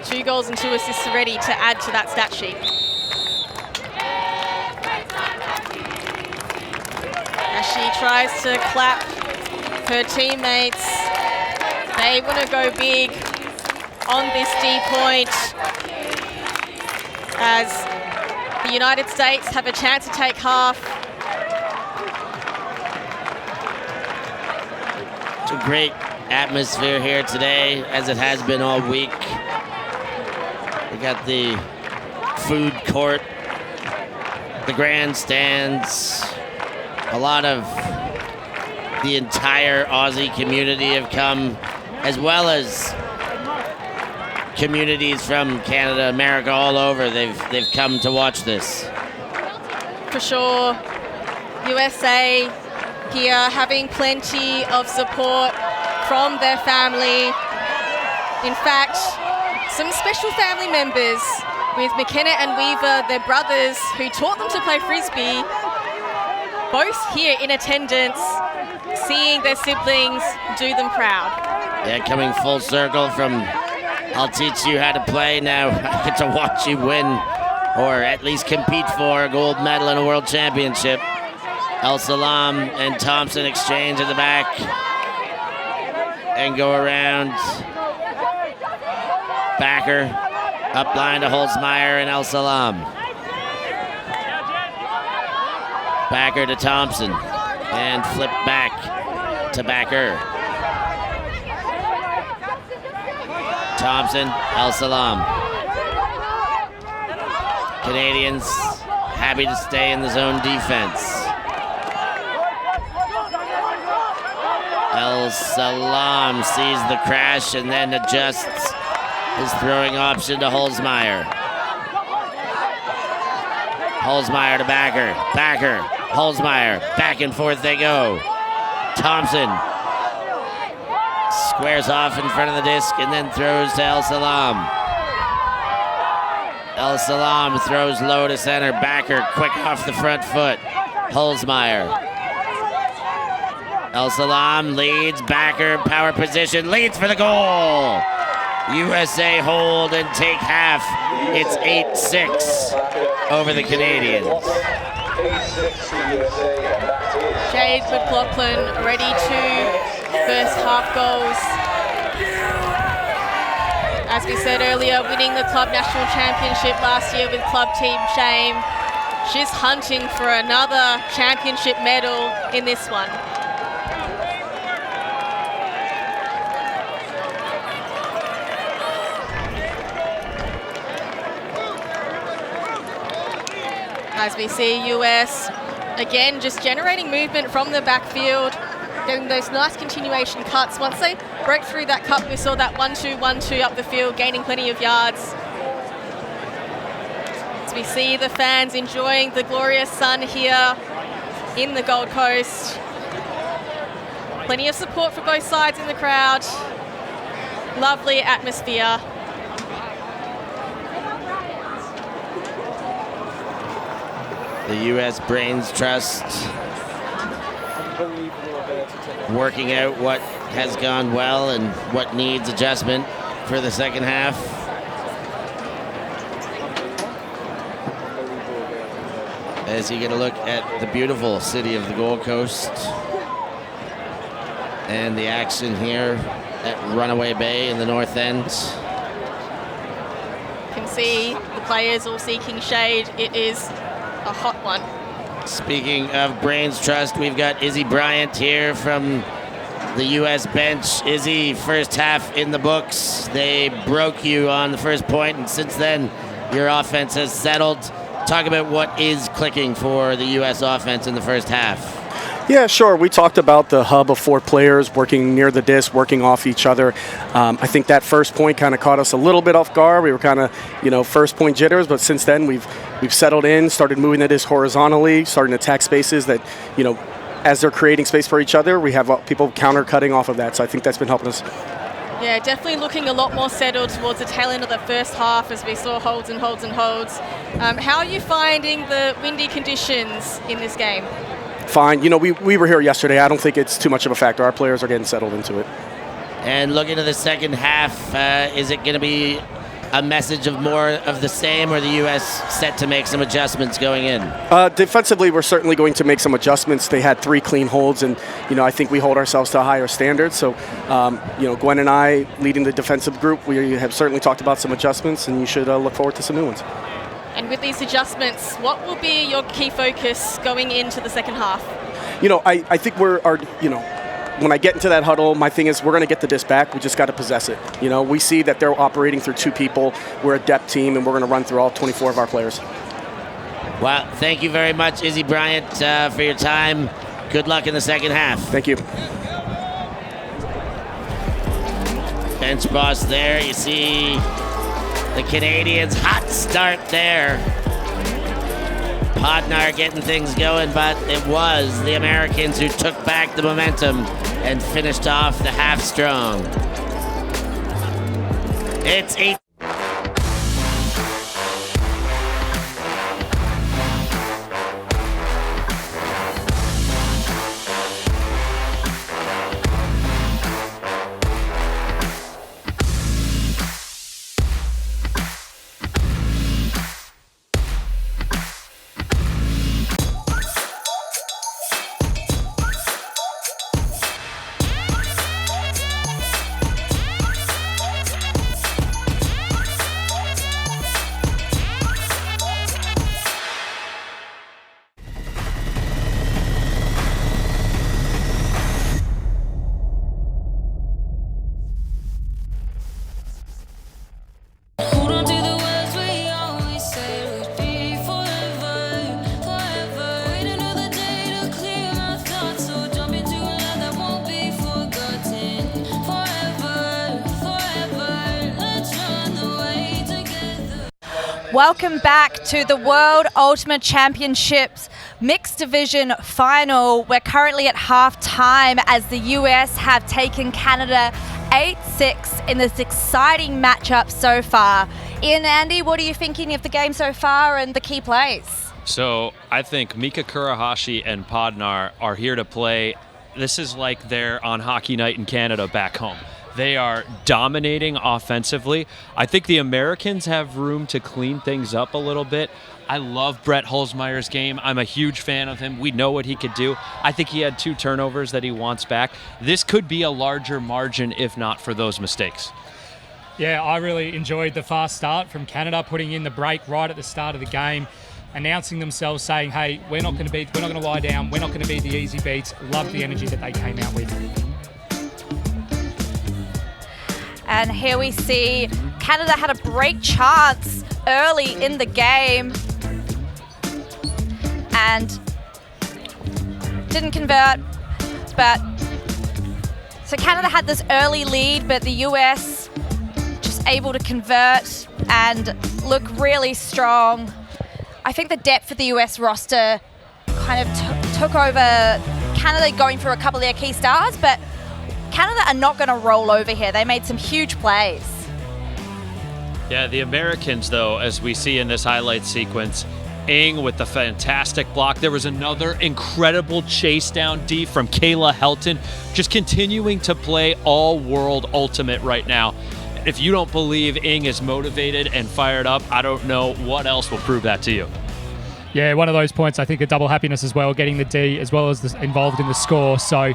2 goals and 2 assists already to add to that stat sheet. As she tries to clap her teammates, they want to go big on this D point as the United States have a chance to take half. It's a great atmosphere here today, as it has been all week. We got the food court, the grandstands, a lot of the entire Aussie community have come, as well as communities from Canada, America, all over. They've come to watch this. For sure. USA here having plenty of support from their family. In fact, some special family members with McKenna and Weaver, their brothers who taught them to play Frisbee, both here in attendance, seeing their siblings do them proud. Yeah, coming full circle from I'll teach you how to play, now I get to watch you win, or at least compete for a gold medal in a world championship. El Salam and Thompson exchange at the back and go around. Backer up line to Holzmeyer and El Salam. Backer to Thompson and flip back to Backer. Thompson, El Salam. Canadians happy to stay in the zone defense. El Salam sees the crash and then adjusts his throwing option to Holzmeyer. Holzmeyer to Backer. Backer, Holzmeyer, back and forth they go. Thompson squares off in front of the disc and then throws to El Salam. El Salam throws low to center. Backer quick off the front foot. Holzmeyer. El Salam leads. Backer power position, leads for the goal. USA hold and take half. It's 8-6 over the Canadians. Jade McLaughlin already 2 first half goals. As we said earlier, winning the club national championship last year with club team Shame. She's hunting for another championship medal in this one. As we see US, again, just generating movement from the backfield, getting those nice continuation cuts. Once they broke through that cut, we saw that 1-2-1-2 up the field, gaining plenty of yards. As we see the fans enjoying the glorious sun here in the Gold Coast. Plenty of support for both sides in the crowd. Lovely atmosphere. The U.S. Brains Trust working out what has gone well and what needs adjustment for the second half. As you get a look at the beautiful city of the Gold Coast and the action here at Runaway Bay in the North End. You can see the players all seeking shade. It is a hot one. Speaking of Brains Trust, we've got Izzy Bryant here from the U.S. bench. Izzy, first half in the books. They broke you on the first point, and since then, your offense has settled. Talk about what is clicking for the U.S. offense in the first half. Yeah, sure. We talked about the hub of 4 players working near the disc, working off each other. I think that first point kind of caught us a little bit off guard. We were kind of, first point jitters, but since then we've settled in, started moving the disc horizontally, starting to attack spaces that, as they're creating space for each other, we have people counter cutting off of that. So I think that's been helping us. Yeah, definitely looking a lot more settled towards the tail end of the first half as we saw holds and holds and holds. How are you finding the windy conditions in this game? Fine. We were here yesterday. I don't think it's too much of a factor. Our players are getting settled into it. And looking to the second half, is it going to be a message of more of the same, or the U.S. set to make some adjustments going in? Defensively, we're certainly going to make some adjustments. They had 3 clean holds, and I think we hold ourselves to a higher standard. So, Gwen and I, leading the defensive group, we have certainly talked about some adjustments, and you should look forward to some new ones. And with these adjustments, what will be your key focus going into the second half? I think when I get into that huddle, my thing is we're going to get the disc back. We just got to possess it. We see that they're operating through 2 people. We're a depth team, and we're going to run through all 24 of our players. Well, thank you very much, Izzy Bryant, for your time. Good luck in the second half. Thank you. Bench boss there. You see the Canadians. Hot start there. Podnar getting things going, but it was the Americans who took back the momentum and finished off the half strong. It's 8. Welcome back to the World Ultimate Championships Mixed Division Final. We're currently at half-time as the US have taken Canada 8-6 in this exciting matchup so far. Ian, Andy, what are you thinking of the game so far and the key plays? So I think Mika Kurahashi and Podnar are here to play. This is like they're on hockey night in Canada back home. They are dominating offensively. I think the Americans have room to clean things up a little bit. I love Brett Holzmeier's game. I'm a huge fan of him. We know what he could do. I think he had 2 turnovers that he wants back. This could be a larger margin if not for those mistakes. Yeah, I really enjoyed the fast start from Canada, putting in the break right at the start of the game, announcing themselves, saying, hey, we're not going to lie down, we're not going to be the easy beats. Love the energy that they came out with. And here we see Canada had a break chance early in the game and didn't convert. So Canada had this early lead, but the US just able to convert and look really strong. I think the depth of the US roster kind of took over Canada going through a couple of their key stars, but Canada are not going to roll over here. They made some huge plays. Yeah, the Americans, though, as we see in this highlight sequence, Ng with the fantastic block. There was another incredible chase down D from Kayla Helton, just continuing to play all-world ultimate right now. If you don't believe Ng is motivated and fired up, I don't know what else will prove that to you. Yeah, one of those points, I think, a double happiness as well, getting the D as well as involved in the score. So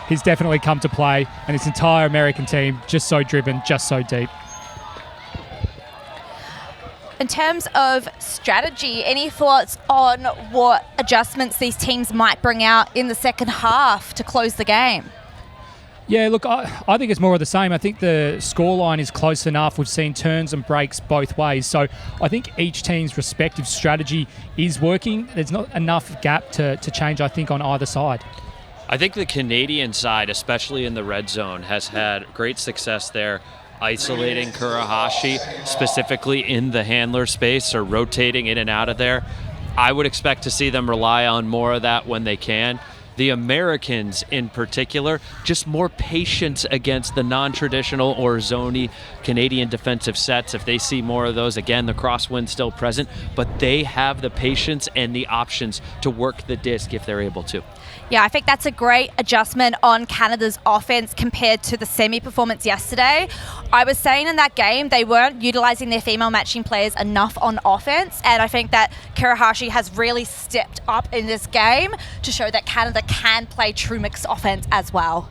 he's definitely come to play, and this entire American team just so driven, just so deep. In terms of strategy, any thoughts on what adjustments these teams might bring out in the second half to close the game? Yeah, look, I think it's more of the same. I think the scoreline is close enough. We've seen turns and breaks both ways. So I think each team's respective strategy is working. There's not enough gap to change, I think, on either side. I think the Canadian side, especially in the red zone, has had great success there, isolating Kurahashi, specifically in the handler space or rotating in and out of there. I would expect to see them rely on more of that when they can. The Americans in particular, just more patience against the non-traditional or zony Canadian defensive sets. If they see more of those, again, the crosswind's still present, but they have the patience and the options to work the disc if they're able to. Yeah, I think that's a great adjustment on Canada's offense compared to the semi-performance yesterday. I was saying in that game they weren't utilizing their female matching players enough on offense, and I think that Kurahashi has really stepped up in this game to show that Canada can play true mixed offense as well.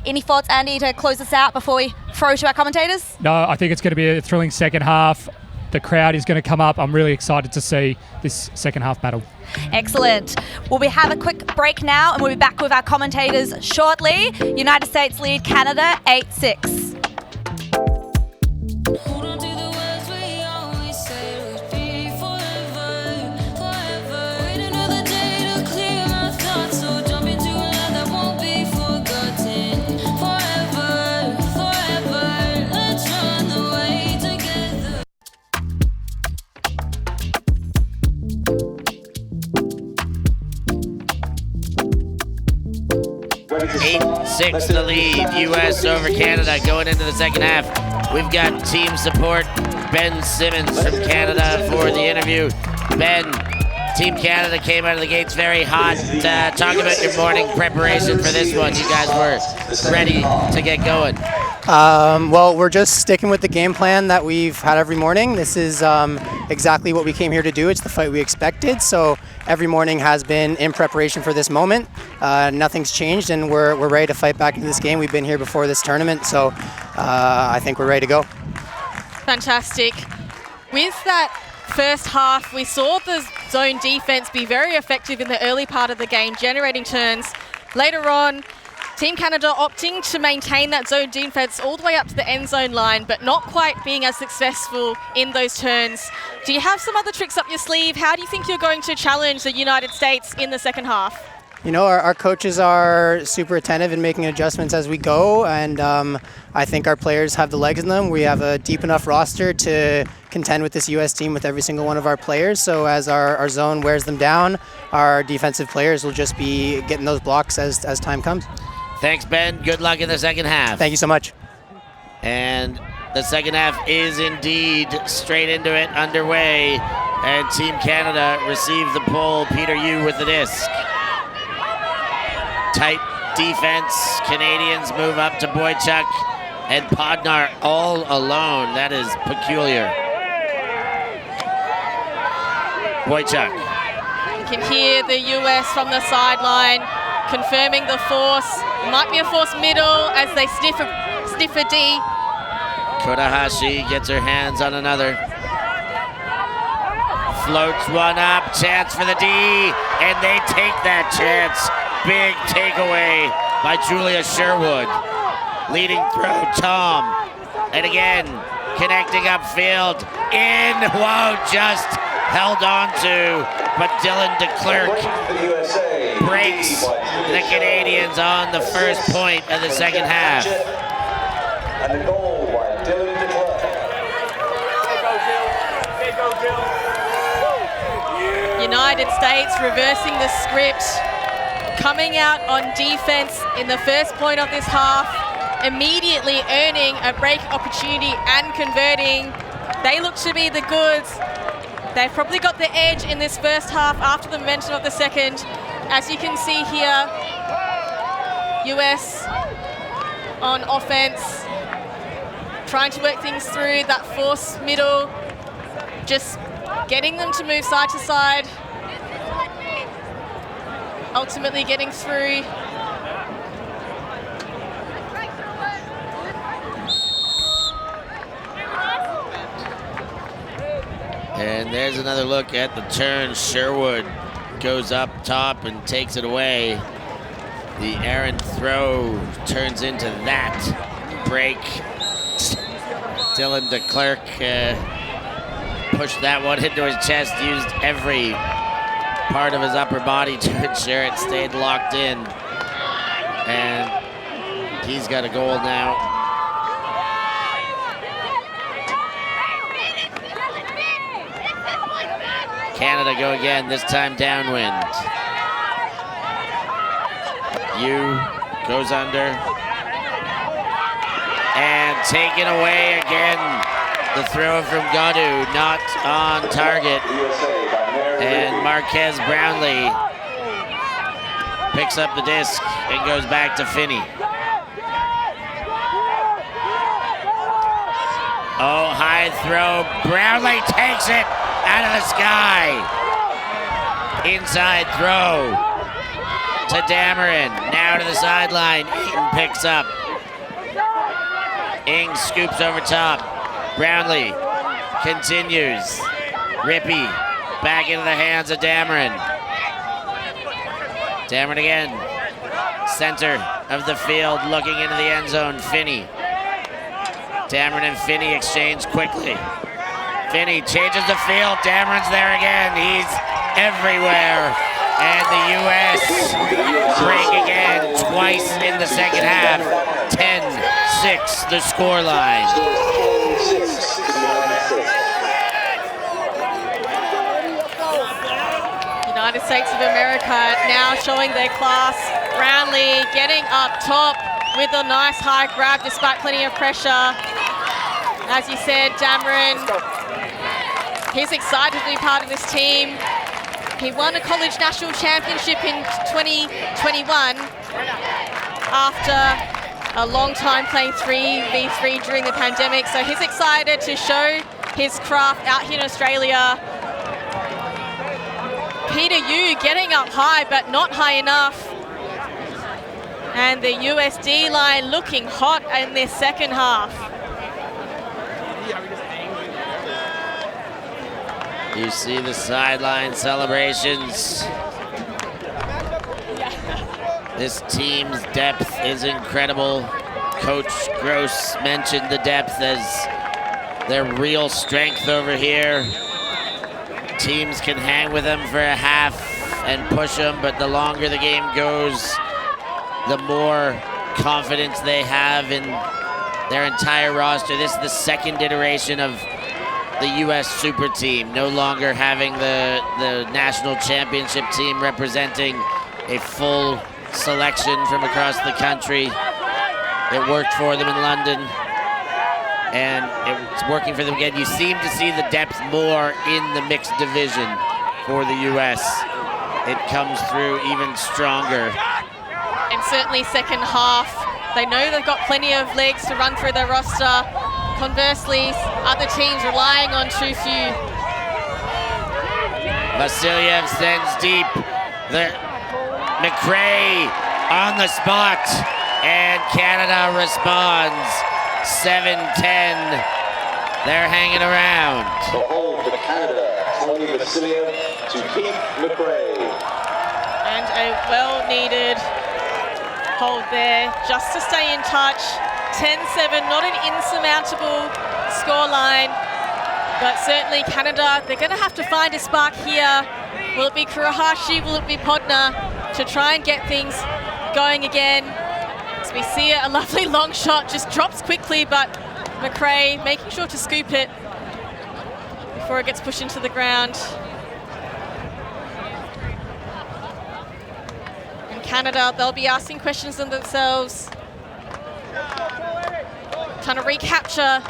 Any thoughts, Andy, to close us out before we throw to our commentators? No, I think it's going to be a thrilling second half. The crowd is going to come up. I'm really excited to see this second half battle. Excellent. Well, we have a quick break now, and we'll be back with our commentators shortly. United States lead Canada 8-6. Six the lead, U.S. over Canada going into the second half. We've got team support, Ben Simmons from Canada for the interview. Ben, Team Canada came out of the gates very hot. Talk about your morning preparation for this one. You guys were ready to get going. Well, we're just sticking with the game plan that we've had every morning. This is exactly what we came here to do. It's the fight we expected. So every morning has been in preparation for this moment. Nothing's changed, and we're ready to fight back into this game. We've been here before this tournament, so I think we're ready to go. Fantastic. With that first half, we saw the zone defense be very effective in the early part of the game, generating turns. Later on, Team Canada opting to maintain that zone defense all the way up to the end zone line, but not quite being as successful in those turns. Do you have some other tricks up your sleeve? How do you think you're going to challenge the United States in the second half? You know, our coaches are super attentive in making adjustments as we go, and I think our players have the legs in them. We have a deep enough roster to contend with this U.S. team with every single one of our players. So as our zone wears them down, our defensive players will just be getting those blocks as time comes. Thanks, Ben. Good luck in the second half. Thank you so much. And the second half is indeed straight into it, underway. And Team Canada receive the pull. Peter Yu with the disc. Tight defense. Canadians move up to Boychuk and Podnar all alone. That is peculiar. Boychuk. You can hear the US from the sideline confirming the force. Might be a force middle as they sniff a D. Kodahashi gets her hands on another. Floats one up, chance for the D, and they take that chance. Big takeaway by Julia Sherwood. Leading through Tom. And again, connecting upfield. In, whoa, just held on to, but Dylan DeClerc breaks the Canadians on the first point of the second half. And the goal by Dylan DeClerc. United States reversing the script, coming out on defense in the first point of this half, immediately earning a break opportunity and converting. They look to be the goods. They've probably got the edge in this first half after the momentum of the second. As you can see here, US on offense, trying to work things through that force middle, just getting them to move side to side, ultimately getting through. And there's another look at the turn. Sherwood goes up top and takes it away. The errant throw turns into that break. Dylan DeClerc pushed that one into his chest, used every part of his upper body to ensure it stayed locked in. And he's got a goal now. Canada go again, this time downwind. Yu goes under. And taken away again. The throw from Gadu, not on target. And Marquez Brownlee picks up the disc and goes back to Finney. Oh, high throw. Brownlee takes it out of the sky. Inside throw to Dameron. Now to the sideline. Eaton picks up. Ings scoops over top. Brownlee continues. Rippey back into the hands of Dameron. Dameron again. Center of the field, looking into the end zone. Finney. Dameron and Finney exchange quickly. Finney changes the field. Dameron's there again. He's everywhere. And the U.S. break again twice in the second half. 10-6 the scoreline. United States of America now showing their class. Brownlee getting up top with a nice high grab despite plenty of pressure. As you said, Dameron, he's excited to be part of this team. He won a college national championship in 2021 after a long time playing 3v3 during the pandemic. So he's excited to show his craft out here in Australia. Peter Yu getting up high, but not high enough. And the USD line looking hot in their second half. You see the sideline celebrations. This team's depth is incredible. Coach Gross mentioned the depth as their real strength over here. Teams can hang with them for a half and push them, but the longer the game goes, the more confidence they have in their entire roster. This is the second iteration of the U.S. Super Team, no longer having the national championship team representing a full selection from across the country. It worked for them in London, and it's working for them again. You seem to see the depth more in the mixed division for the U.S. It comes through even stronger. And certainly second half, they know they've got plenty of legs to run through their roster. Conversely, other teams relying on too few. Vasilyev sends deep. McRae on the spot, and Canada responds. 7-10. They're hanging around. The hold for Canada, Tony Vasilyev to Keith McRae. And a well-needed hold there, just to stay in touch. 10-7, not an insurmountable scoreline, but certainly Canada, they're going to have to find a spark here. Will it be Kurahashi, will it be Podner to try and get things going again? As we see a lovely long shot, just drops quickly, but McRae making sure to scoop it before it gets pushed into the ground. And Canada, they'll be asking questions of themselves, trying to recapture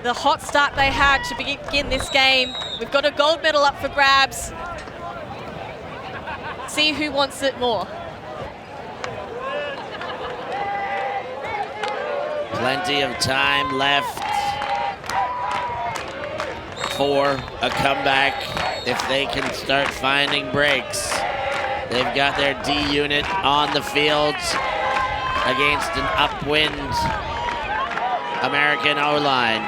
the hot start they had to begin this game. We've got a gold medal up for grabs. See who wants it more. Plenty of time left for a comeback if they can start finding breaks. They've got their D unit on the field against an upwind American O-line.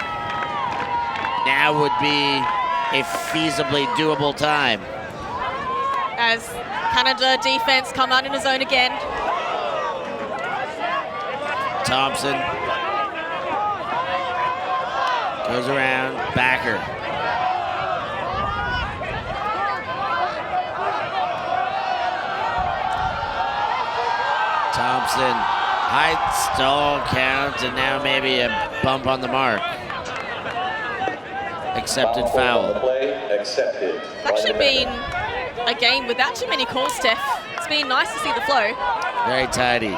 Now would be a feasibly doable time. As Canada defense come out in a zone again. Thompson goes around, backer. Thompson, high stall count, and now maybe a bump on the mark. Accepted foul. It's actually been a game without too many calls, Steph. It's been nice to see the flow. Very tidy.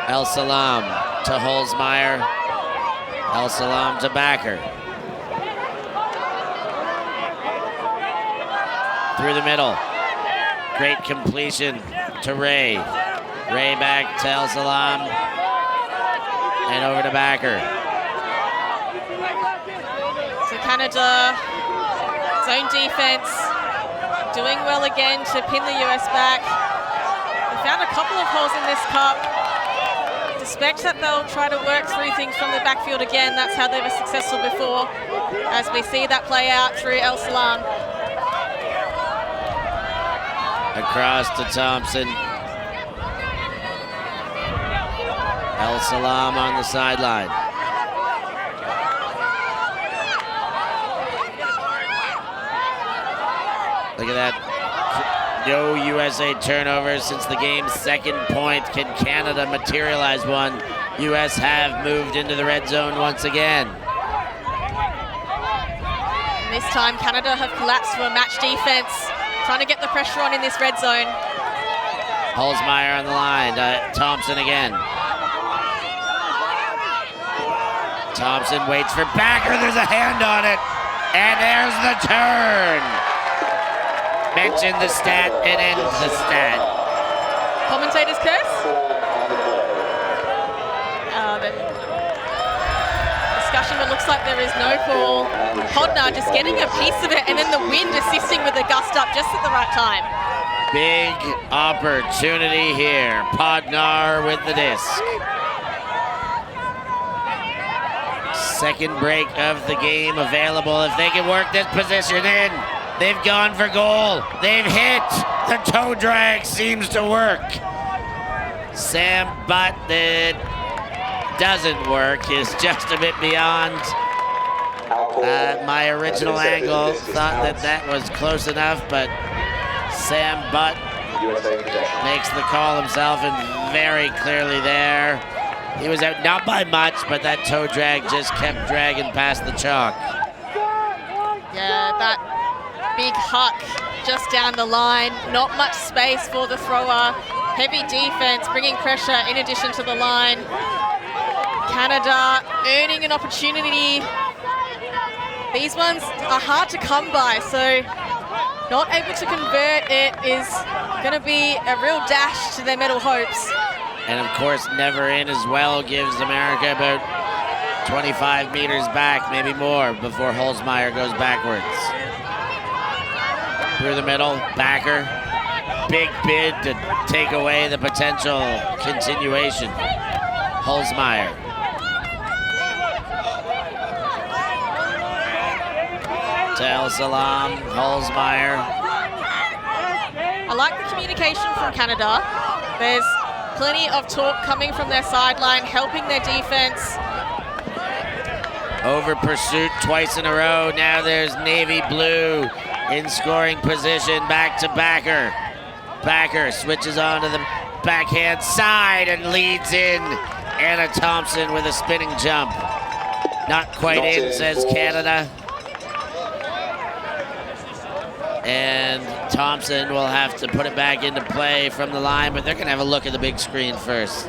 El Salam to Holzmeyer. El Salam to Backer. Through the middle. Great completion to Ray. Ray back to El Salam. And over to Backer. So Canada, zone defense, doing well again to pin the US back. They found a couple of holes in this cup. suspect that they'll try to work through things from the backfield again. That's how they were successful before, as we see that play out through El Salam. Across to Thompson. El Salam on the sideline. Look at that. No USA turnovers since the game's second point. Can Canada materialize one? US have moved into the red zone once again. And this time Canada have collapsed to a match defense, trying to get the pressure on in this red zone. Holzmeier on the line. Thompson again. Thompson waits for Backer. There's a hand on it. And there's the turn. Mention the stat and ends the stat. Commentators curse? The discussion, but looks like there is no call. Hodner just getting a piece of it, and then the wind assisting with the gust up just at the right time. Big opportunity here. Podnar with the disc. Second break of the game available. If they can work this position in, they've gone for goal. They've hit. The toe drag seems to work. Sam Butt, that doesn't work, is just a bit beyond my original angle. Thought that was close enough, but Sam Butt makes the call himself and very clearly there. He was out not by much, but that toe drag just kept dragging past the chalk. Yeah, that big huck just down the line. Not much space for the thrower. Heavy defense, bringing pressure in addition to the line. Canada earning an opportunity. These ones are hard to come by, so not able to convert it is going to be a real dash to their medal hopes. And of course, never in as well gives America about 25 meters back, maybe more, before Holzmeier goes backwards. Through the middle, Backer. Big bid to take away the potential continuation. Holzmeier. To El Salam, Holzmeier. I like the communication from Canada. There's plenty of talk coming from their sideline, helping their defense. Over pursuit twice in a row. Now there's Navy Blue in scoring position. Back to Backer. Backer switches on to the backhand side and leads in. Anna Thompson with a spinning jump. Not quite in, says Canada. And Thompson will have to put it back into play from the line, but they're going to have a look at the big screen first.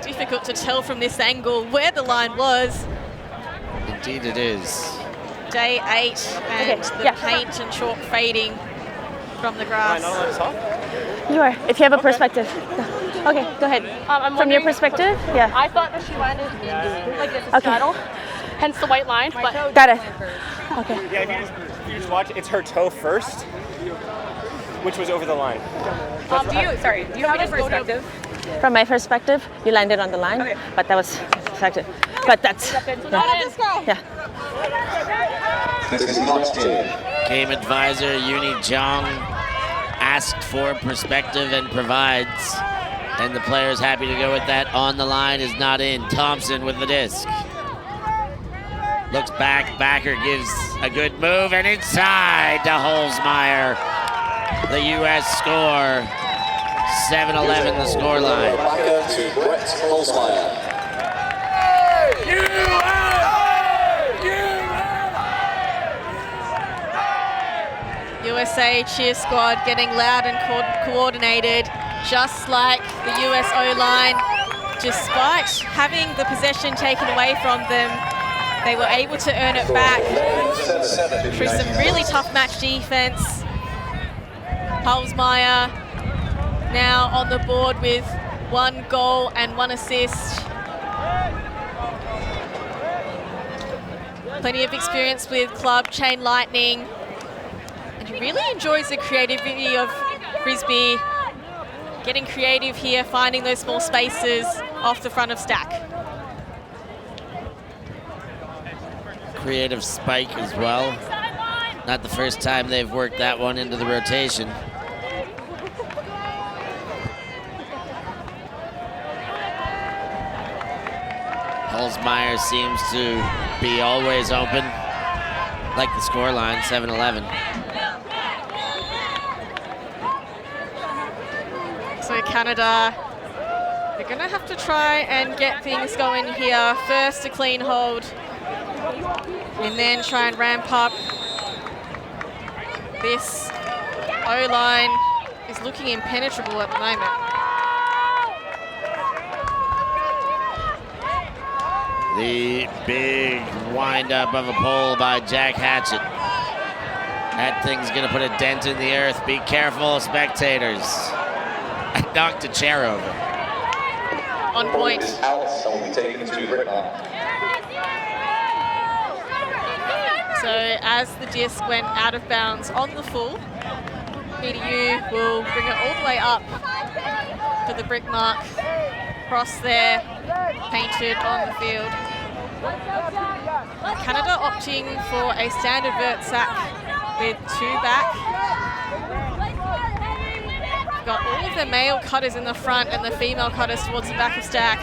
Difficult to tell from this angle where the line was. Indeed it is. Day 8 and the paint and chalk fading from the grass. You are, if you have a perspective. Okay, go ahead. From your perspective? Yeah. I thought that she landed like this straddle, hence the white line. But got it. Okay. Yeah, if you just watch, it's her toe first, which was over the line. do you have a perspective? From my perspective, you landed on the line, but that was effective. But that's yeah. Game advisor Uni Jong asked for perspective and provides, and the player's happy to go with that. On the line is not in. Thompson with the disc. Looks back, Backer gives a good move, and inside to Holzmeier. The U.S. score, 7-11 the scoreline. Backer to Brett Holzmeier. USA cheer squad getting loud and coordinated, just like the US O-line. Despite having the possession taken away from them, they were able to earn it back through some really tough match defense. Holzmeier now on the board with 1 goal and 1 assist. Plenty of experience with club Chain Lightning. And he really enjoys the creativity of Frisbee. getting creative here, finding those small spaces off the front of stack. Creative spike as well. Not the first time they've worked that one into the rotation. Holzmeyer seems to be always open, like the scoreline, 7-11. So Canada, they're gonna have to try and get things going here. First a clean hold, and then try and ramp up. This O-line is looking impenetrable at the moment. The big wind-up of a pole by Jack Hatchett. That thing's gonna put a dent in the earth. Be careful, spectators. I knocked a chair over. On point. Out, will be taken to the So as the disc went out of bounds on the full, PDU will bring it all the way up for the brick mark. Cross there, painted on the field. Canada opting for a standard vert sack with 2 back. Got all of the male cutters in the front and the female cutters towards the back of stack.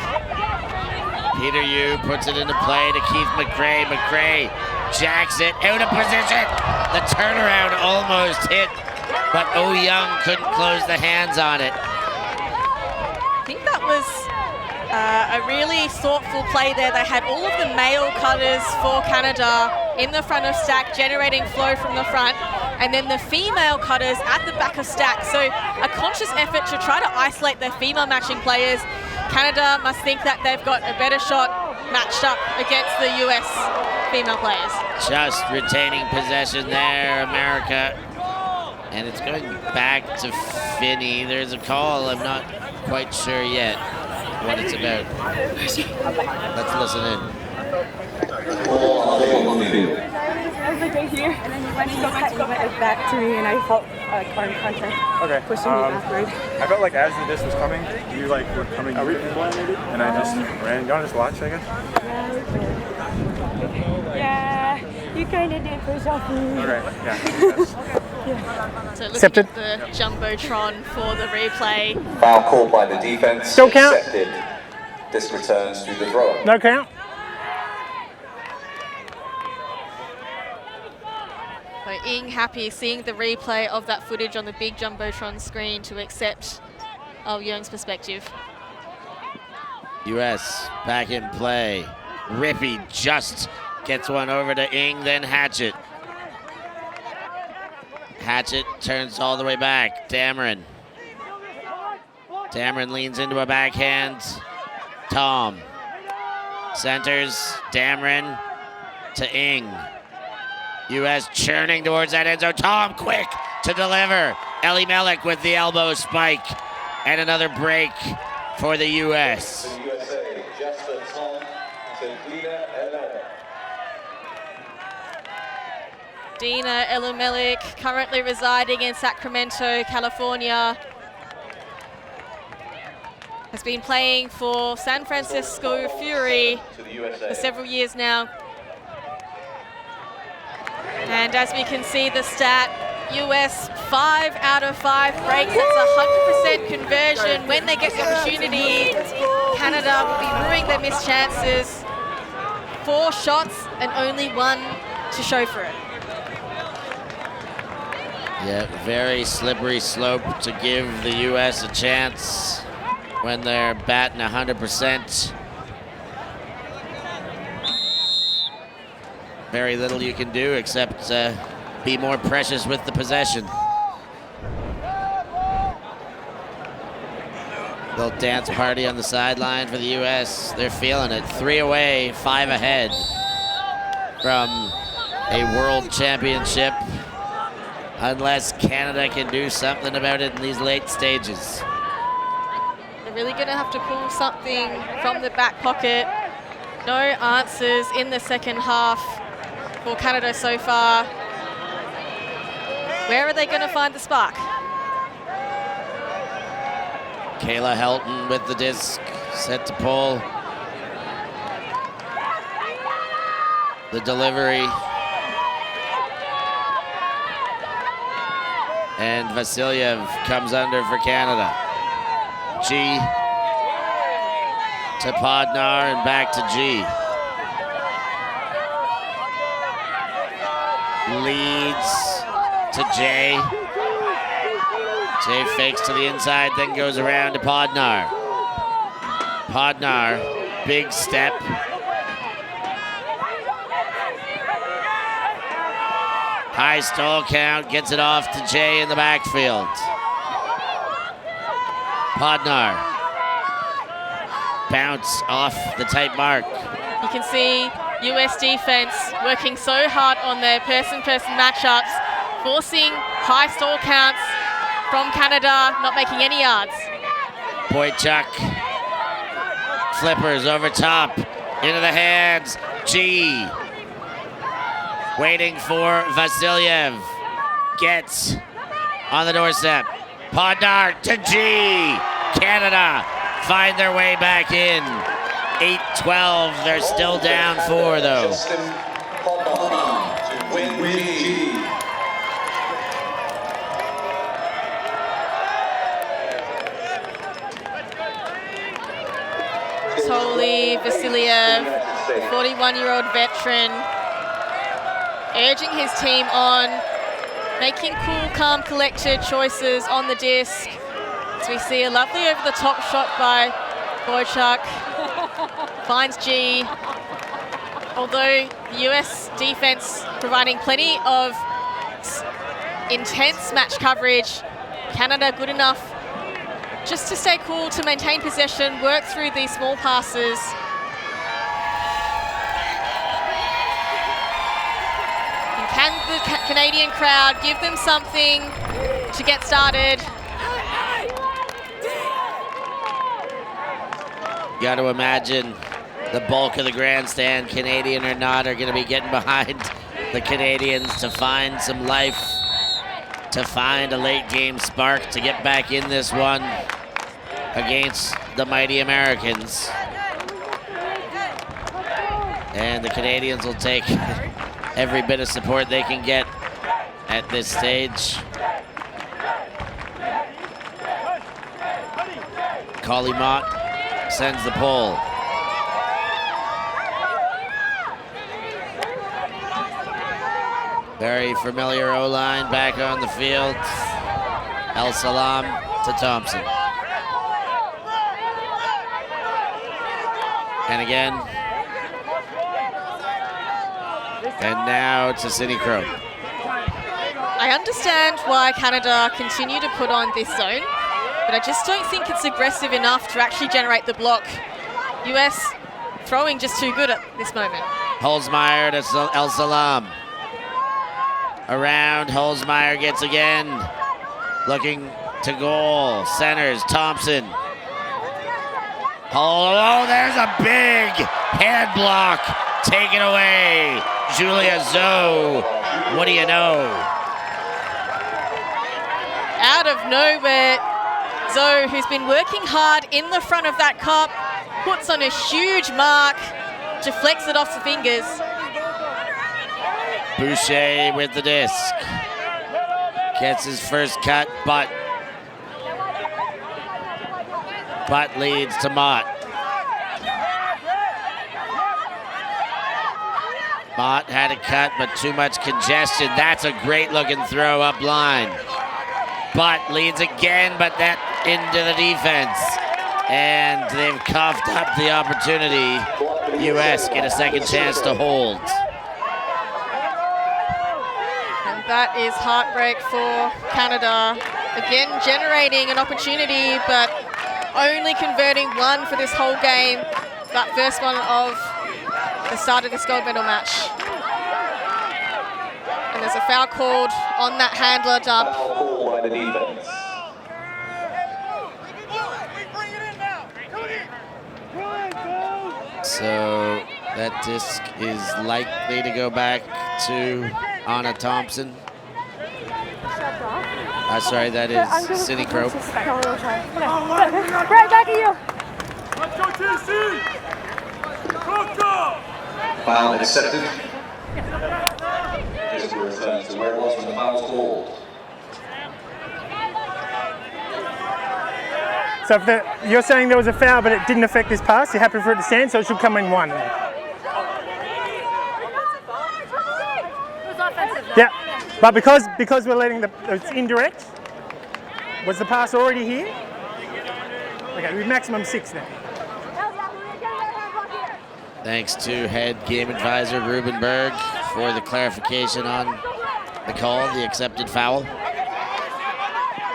Peter Yu puts it into play to Keith McRae. McRae jacks it out of position. The turnaround almost hit, but Oh Young couldn't close the hands on it. I think that was a really thoughtful play there. They had all of the male cutters for Canada in the front of stack, generating flow from the front, and then the female cutters at the back of stack. So a conscious effort to try to isolate their female matching players. Canada must think that they've got a better shot matched up against the US female players. Just retaining possession there, America. And it's going back to Finney. There's a call, I'm not quite sure yet what it's about. Let's listen in. I was like right here, and then you went like back to me, and I felt arm contact pushing me backward. I felt like as the disc was coming, you like were coming maybe, and I just ran. You want to just watch, I guess? Yeah, you kind of did push off me. Okay, yeah. So looking at the Jumbotron for the replay. Foul called by the defense. Don't count. Accepted. This returns to the thrower. No count. So Ing happy seeing the replay of that footage on the big Jumbotron screen to accept Oh Young's perspective. US back in play. Rippey just gets one over to Ing, then Hatchett. Hatchett turns all the way back. Dameron. Dameron leans into a backhand. Tom. Centers. Dameron to Ing. US churning towards that end zone. Tom quick to deliver. Ellie Mellick with the elbow spike. And another break for the US. The USA, Jasper Tom to Dina Ella. Dina Elumelik, currently residing in Sacramento, California, has been playing for San Francisco Fury for several years now. And as we can see the stat, US 5 out of 5 breaks. That's 100% conversion. When they get the opportunity, Canada will be ruining their missed chances. 4 shots and only 1 to show for it. Yeah, very slippery slope to give the US a chance when they're batting 100%. Very little you can do except be more precious with the possession. Little dance party on the sideline for the US. They're feeling it. 3 away, 5 ahead from a world championship, unless Canada can do something about it in these late stages. They're really gonna have to pull something from the back pocket. No answers in the second half for Canada so far. Where are they gonna find the spark? Kayla Helton with the disc, set to pull. The delivery. And Vasilyev comes under for Canada. G to Podnar and back to G. Leads to J. J fakes to the inside, then goes around to Podnar. Podnar, big step. High stall count, gets it off to Jay in the backfield. Podnar. Bounce off the tight mark. You can see US defense working so hard on their person-person matchups, forcing high stall counts from Canada, not making any yards. Boychuk. Flippers over top, into the hands. G. Waiting for Vasilyev. Gets on the doorstep. Podnar to G. Canada find their way back in. 8-12. They're still down 4 though. Totally Vasilyev, 41-year-old veteran, urging his team on, making cool, calm, collected choices on the disc. As we see a lovely over-the-top shot by Boychuk. Finds G. Although the US defense providing plenty of intense match coverage, Canada good enough just to stay cool, to maintain possession, work through these small passes. And can the Canadian crowd give them something to get started? You got to imagine the bulk of the grandstand, Canadian or not, are going to be getting behind the Canadians to find some life, to find a late game spark, to get back in this one against the mighty Americans. And the Canadians will take every bit of support they can get at this stage. Collie Mott sends the pull. Very familiar O-line back on the field. El Salam to Thompson. And again. And now to Cindy Crow. I understand why Canada continue to put on this zone, but I just don't think it's aggressive enough to actually generate the block. US throwing just too good at this moment. Holzmeyer to El Salam. Around, Holzmeyer gets again. Looking to goal. Centers, Thompson. Oh, there's a big head block. Taken away. Julia Zoe. What do you know? Out of nowhere, Zoe, who's been working hard in the front of that cup, puts on a huge mark, deflects it off the fingers. Boucher with the disc. Gets his first cut, but leads to Mott. Mott had a cut, but too much congestion. That's a great looking throw up line. Butt leads again, but that into the defense. And they've coughed up the opportunity. US get a second chance to hold. And that is heartbreak for Canada. Again, generating an opportunity, but only converting one for this whole game. That first one of the start of this gold medal match. And there's a foul called on that handler dump. Foul called by the defense. So that disc is likely to go back to Anna Thompson. Sorry, that is Cindy Crow. Right back at you. Let's go, TC! Foul accepted. This will return to where it was when the foul was called. So if you're saying there was a foul but it didn't affect this pass, you're happy for it to stand, so it should come in 1. Yeah, but because we're letting it's indirect, was the pass already here? Okay, we're maximum 6 now. Thanks to head game advisor Rubenberg for the clarification on the call, the accepted foul.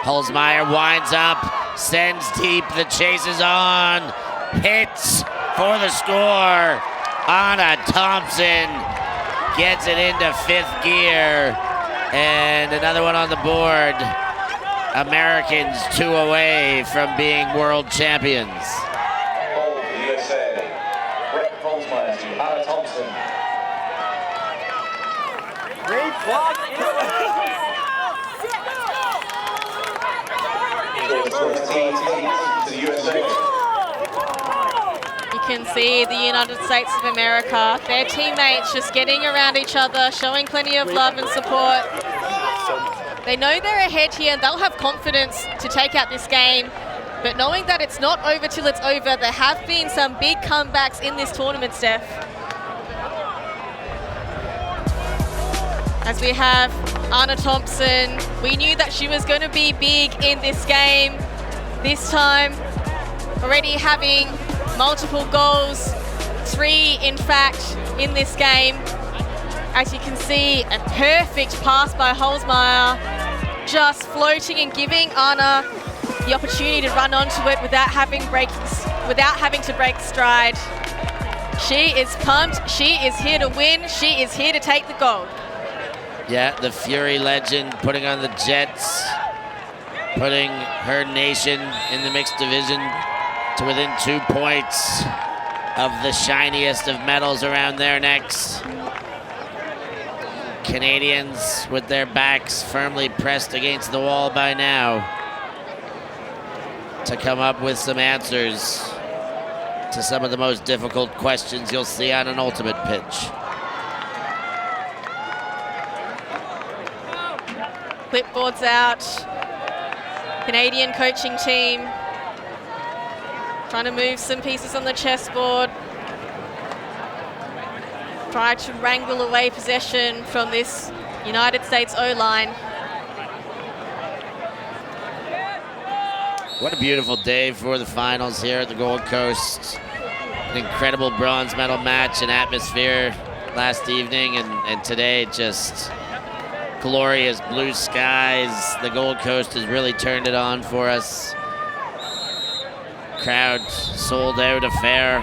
Holzmeyer winds up, sends deep, the chase is on, hits for the score. Anna Thompson gets it into 5th gear, and another one on the board. Americans 2 away from being world champions. Hold the USA. Brett Holzmeyer to Anna Thompson. Great block. To the USA. You can see the United States of America, their teammates just getting around each other, showing plenty of love and support. They know they're ahead here and they'll have confidence to take out this game. But knowing that it's not over till it's over, there have been some big comebacks in this tournament, Steph. As we have Anna Thompson, we knew that she was going to be big in this game. This time, already having multiple goals, 3 in fact in this game. As you can see, a perfect pass by Holzmeyer, just floating and giving Anna the opportunity to run onto it without having to break stride. She is pumped, she is here to win, she is here to take the gold. Yeah, the Fury legend putting on the Jets, putting her nation in the mixed division to within 2 points of the shiniest of medals around their necks. Canadians with their backs firmly pressed against the wall by now to come up with some answers to some of the most difficult questions you'll see on an ultimate pitch. Clipboards out. Canadian coaching team trying to move some pieces on the chessboard. Try to wrangle away possession from this United States O-line. What a beautiful day for the finals here at the Gold Coast. An incredible bronze medal match and atmosphere last evening, and today just glorious blue skies. The Gold Coast has really turned it on for us. Crowd sold out affair.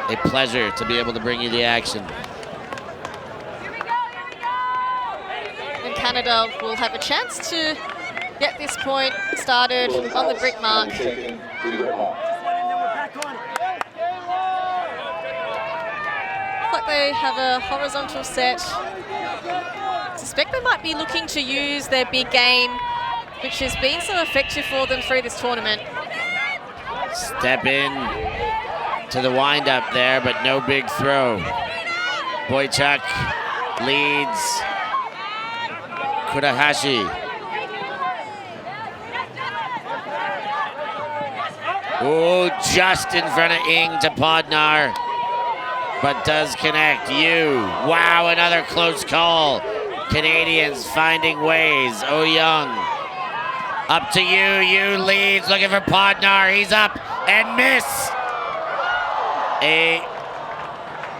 A pleasure to be able to bring you the action. And Canada will have a chance to get this point started on the brick mark. Looks like they have a horizontal set. I suspect they might be looking to use their big game, which has been so effective for them through this tournament. Step in to the windup there, but no big throw. Boychuk leads Kurahashi. Oh, just in front of Ing to Podnar, but does connect. Wow, another close call. Canadians finding ways. Oh Young, up to you leads, looking for Podnar. He's up and miss. A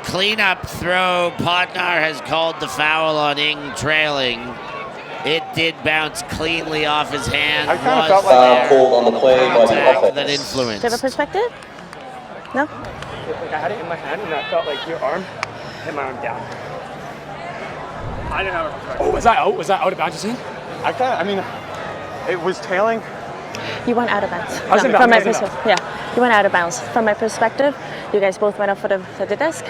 cleanup throw. Podnar has called the foul on Ing trailing. It did bounce cleanly off his hand. I kind of felt like called on the play by the offense. That influence. Do you have a perspective? No? Like I had it in my hand and I felt like your arm hit my arm down. I didn't have a perspective. Oh, was that out? Was that out of bounds, you see? It was tailing. You went out of bounds. I was in bounds. From my perspective, yeah, you went out of bounds. From my perspective, you guys both went up for the disc.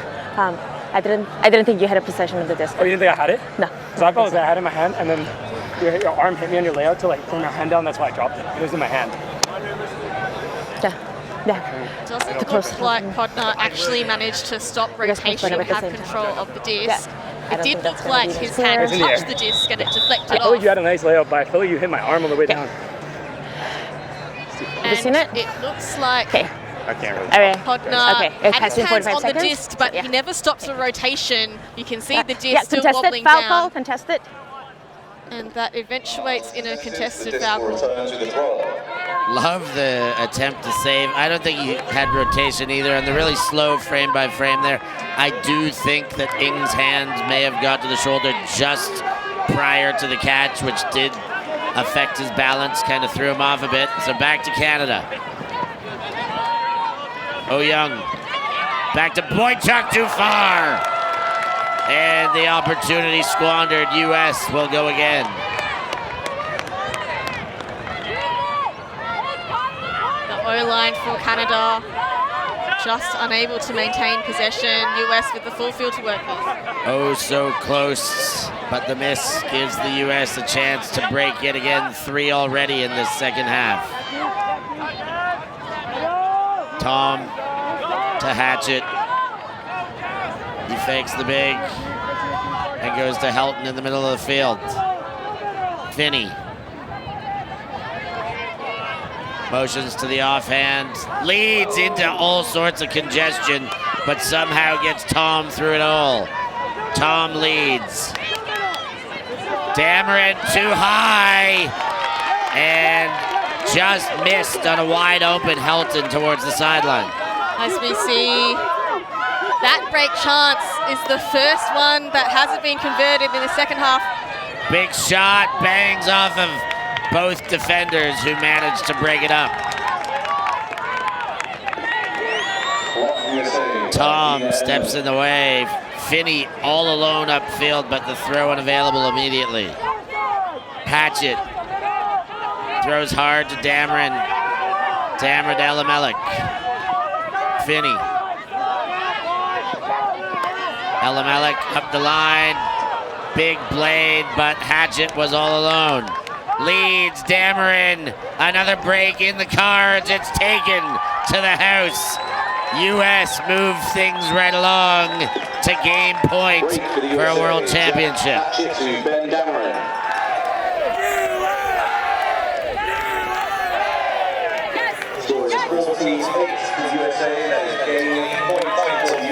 I didn't think you had a possession of the disc. Oh, you didn't think I had it? No. So I felt like I had it in my hand, and then your arm hit me on your layout to like bring my hand down. That's why I dropped it. It was in my hand. Yeah. Doesn't look like Podner actually managed to stop rotation and have control of the disc. It did look like his hand touched the disc and it deflected I feel like off. you had a nice layout, but I feel like you hit my arm on the way down. Have you seen it? It looks like I can't really. Podner had his hands on the disc, but he never stops the rotation. You can see the disc still wobbling foul down. call, contested. And that eventuates in a contested foul call. Love the attempt to save. I don't think he had rotation either. And the really slow frame by frame there, I do think that Ing's hand may have got to the shoulder just prior to the catch, which did affect his balance, kind of threw him off a bit. So back to Canada. Oh Young, back to Boychuk, too far. And the opportunity squandered. US will go again. The O-line for Canada just unable to maintain possession. US with the full field to work with. Oh, so close, but the miss gives the US a chance to break yet again. 3 already in this second half. Tom to Hatchett. He fakes the big and goes to Helton in the middle of the field. Finney. Motions to the offhand. Leads into all sorts of congestion, but somehow gets Tom through it all. Tom leads. Dameron too high. And just missed on a wide open Helton towards the sideline. As we see, that break chance is the first one that hasn't been converted in the second half. Big shot, bangs off of both defenders who managed to break it up. Tom steps in the way. Finney all alone upfield, but the throw unavailable immediately. Hatchett throws hard to Dameron. Dameron to Elimelech. Finney. Elimelech up the line. Big blade, but Hatchett was all alone. Leads Dameron. Another break in the cards. It's taken to the house. US move things right along to game point for a world championship.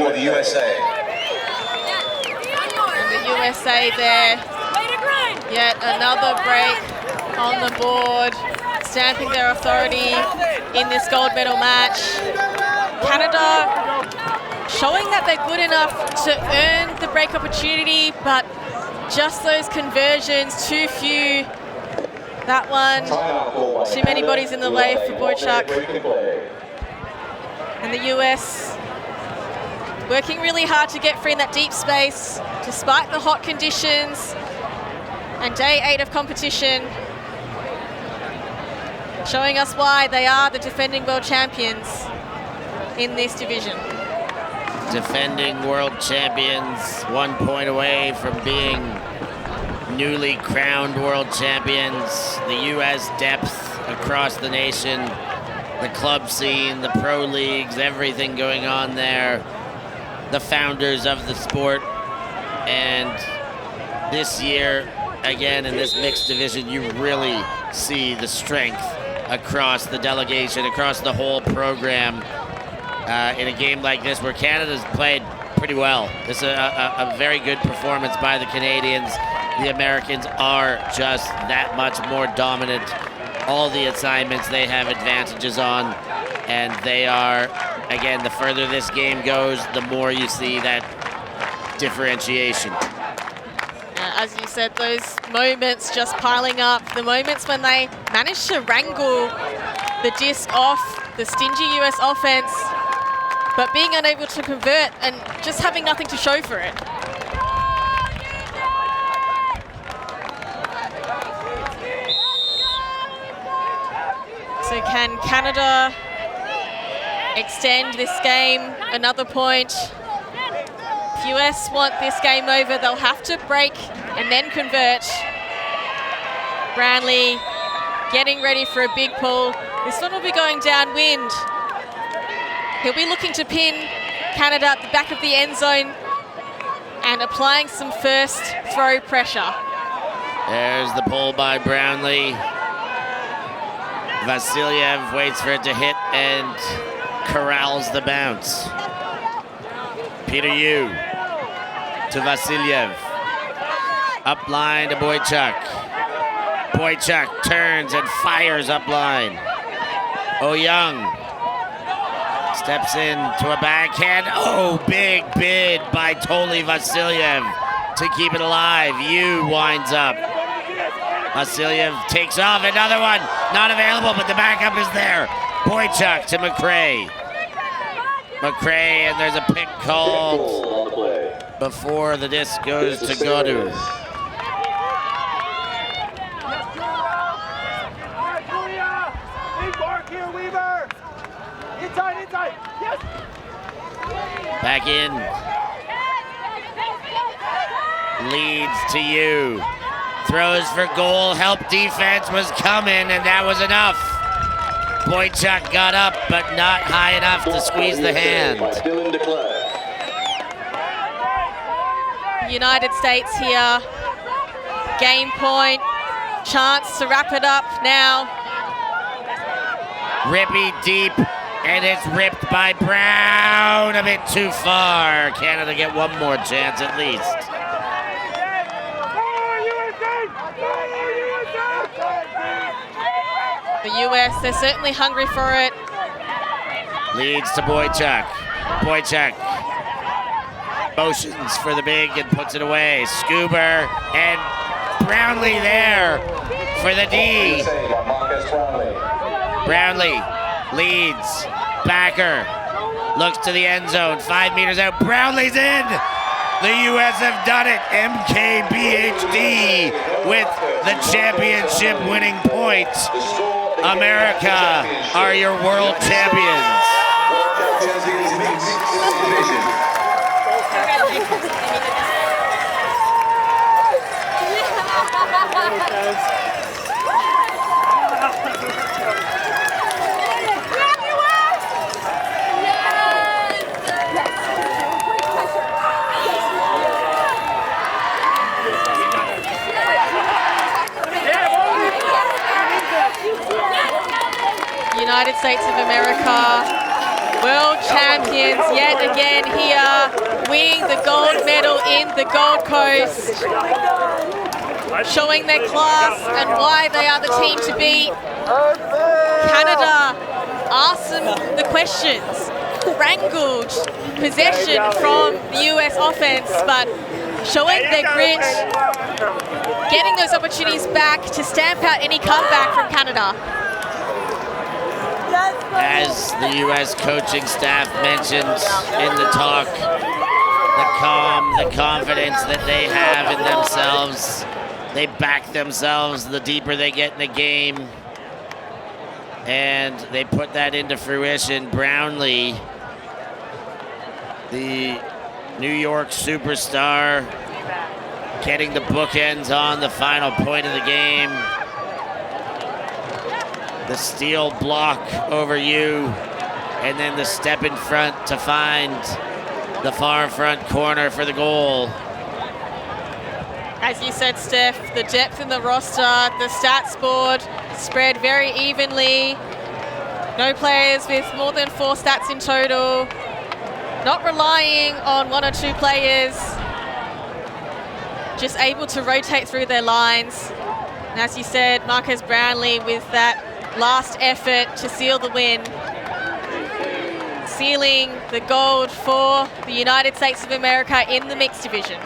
The USA. And the USA there, yet another break on the board, stamping their authority in this gold medal match. Canada showing that they're good enough to earn the break opportunity, but just those conversions, too few. That one, too many bodies in the way for Boychuk. And the US working really hard to get free in that deep space, despite the hot conditions and day 8 of competition, showing us why they are the defending world champions in this division. Defending world champions, 1 point away from being newly crowned world champions. The US depth across the nation, the club scene, the pro leagues, everything going on there. The founders of the sport. And this year, again, in this mixed division, you really see the strength across the delegation, across the whole program. In a game like this where Canada's played pretty well. This is a very good performance by the Canadians. The Americans are just that much more dominant. All the assignments they have advantages on, and they are, again, the further this game goes, the more you see that differentiation. As you said, those moments just piling up, the moments when they managed to wrangle the disc off the stingy US offense, but being unable to convert and just having nothing to show for it. So can Canada extend this game another point? US want this game over, they'll have to break and then convert. Brownlee getting ready for a big pull. This one will be going downwind. He'll be looking to pin Canada at the back of the end zone and applying some first throw pressure. There's the pull by Brownlee. Vasiliev waits for it to hit and corrals the bounce. Peter Yu to Vasiliev. Up line to Boychuk. Boychuk turns and fires up line. Young steps in to a backhand. Oh, big bid by Toli Vasiliev to keep it alive. Yu winds up. Vasiliev takes off. Another one. Not available, but the backup is there. Boychuk to McRae. McRae, and there's a pick called before the disc goes to Godu. Back in. Leads to you. Throws for goal. Help defense was coming, and that was enough. Boychuk got up, but not high enough to squeeze the hand. United States here. Game point. Chance to wrap it up now. Rippy deep, and it's ripped by Brown. A bit too far. Canada get one more chance at least. The US, they're certainly hungry for it. Leads to Boychuk. Boychuk motions for the big and puts it away. Scuba and Brownlee there for the D. Brownlee leads. Backer looks to the end zone. 5 meters out. Brownlee's in. The US have done it. MKBHD with the championship winning points. America are your world champions. United States of America, world champions yet again here, winning the gold medal in the Gold Coast, showing their class and why they are the team to beat. Canada asked them the questions, wrangled possession from the US offense, but showing their grit, getting those opportunities back to stamp out any comeback from Canada. As the U.S. coaching staff mentions in the talk, the calm, the confidence that they have in themselves, they back themselves the deeper they get in the game, and they put that into fruition. Brownlee, the New York superstar, getting the bookends on the final point of the game. The steal block over you, and then the step in front to find the far front corner for the goal. As you said, Steph, the depth in the roster, the stats board spread very evenly. No players with more than 4 stats in total. Not relying on 1 or 2 players. Just able to rotate through their lines. And as you said, Marcus Brownlee with that last effort to seal the win. Sealing the gold for the United States of America in the mixed division.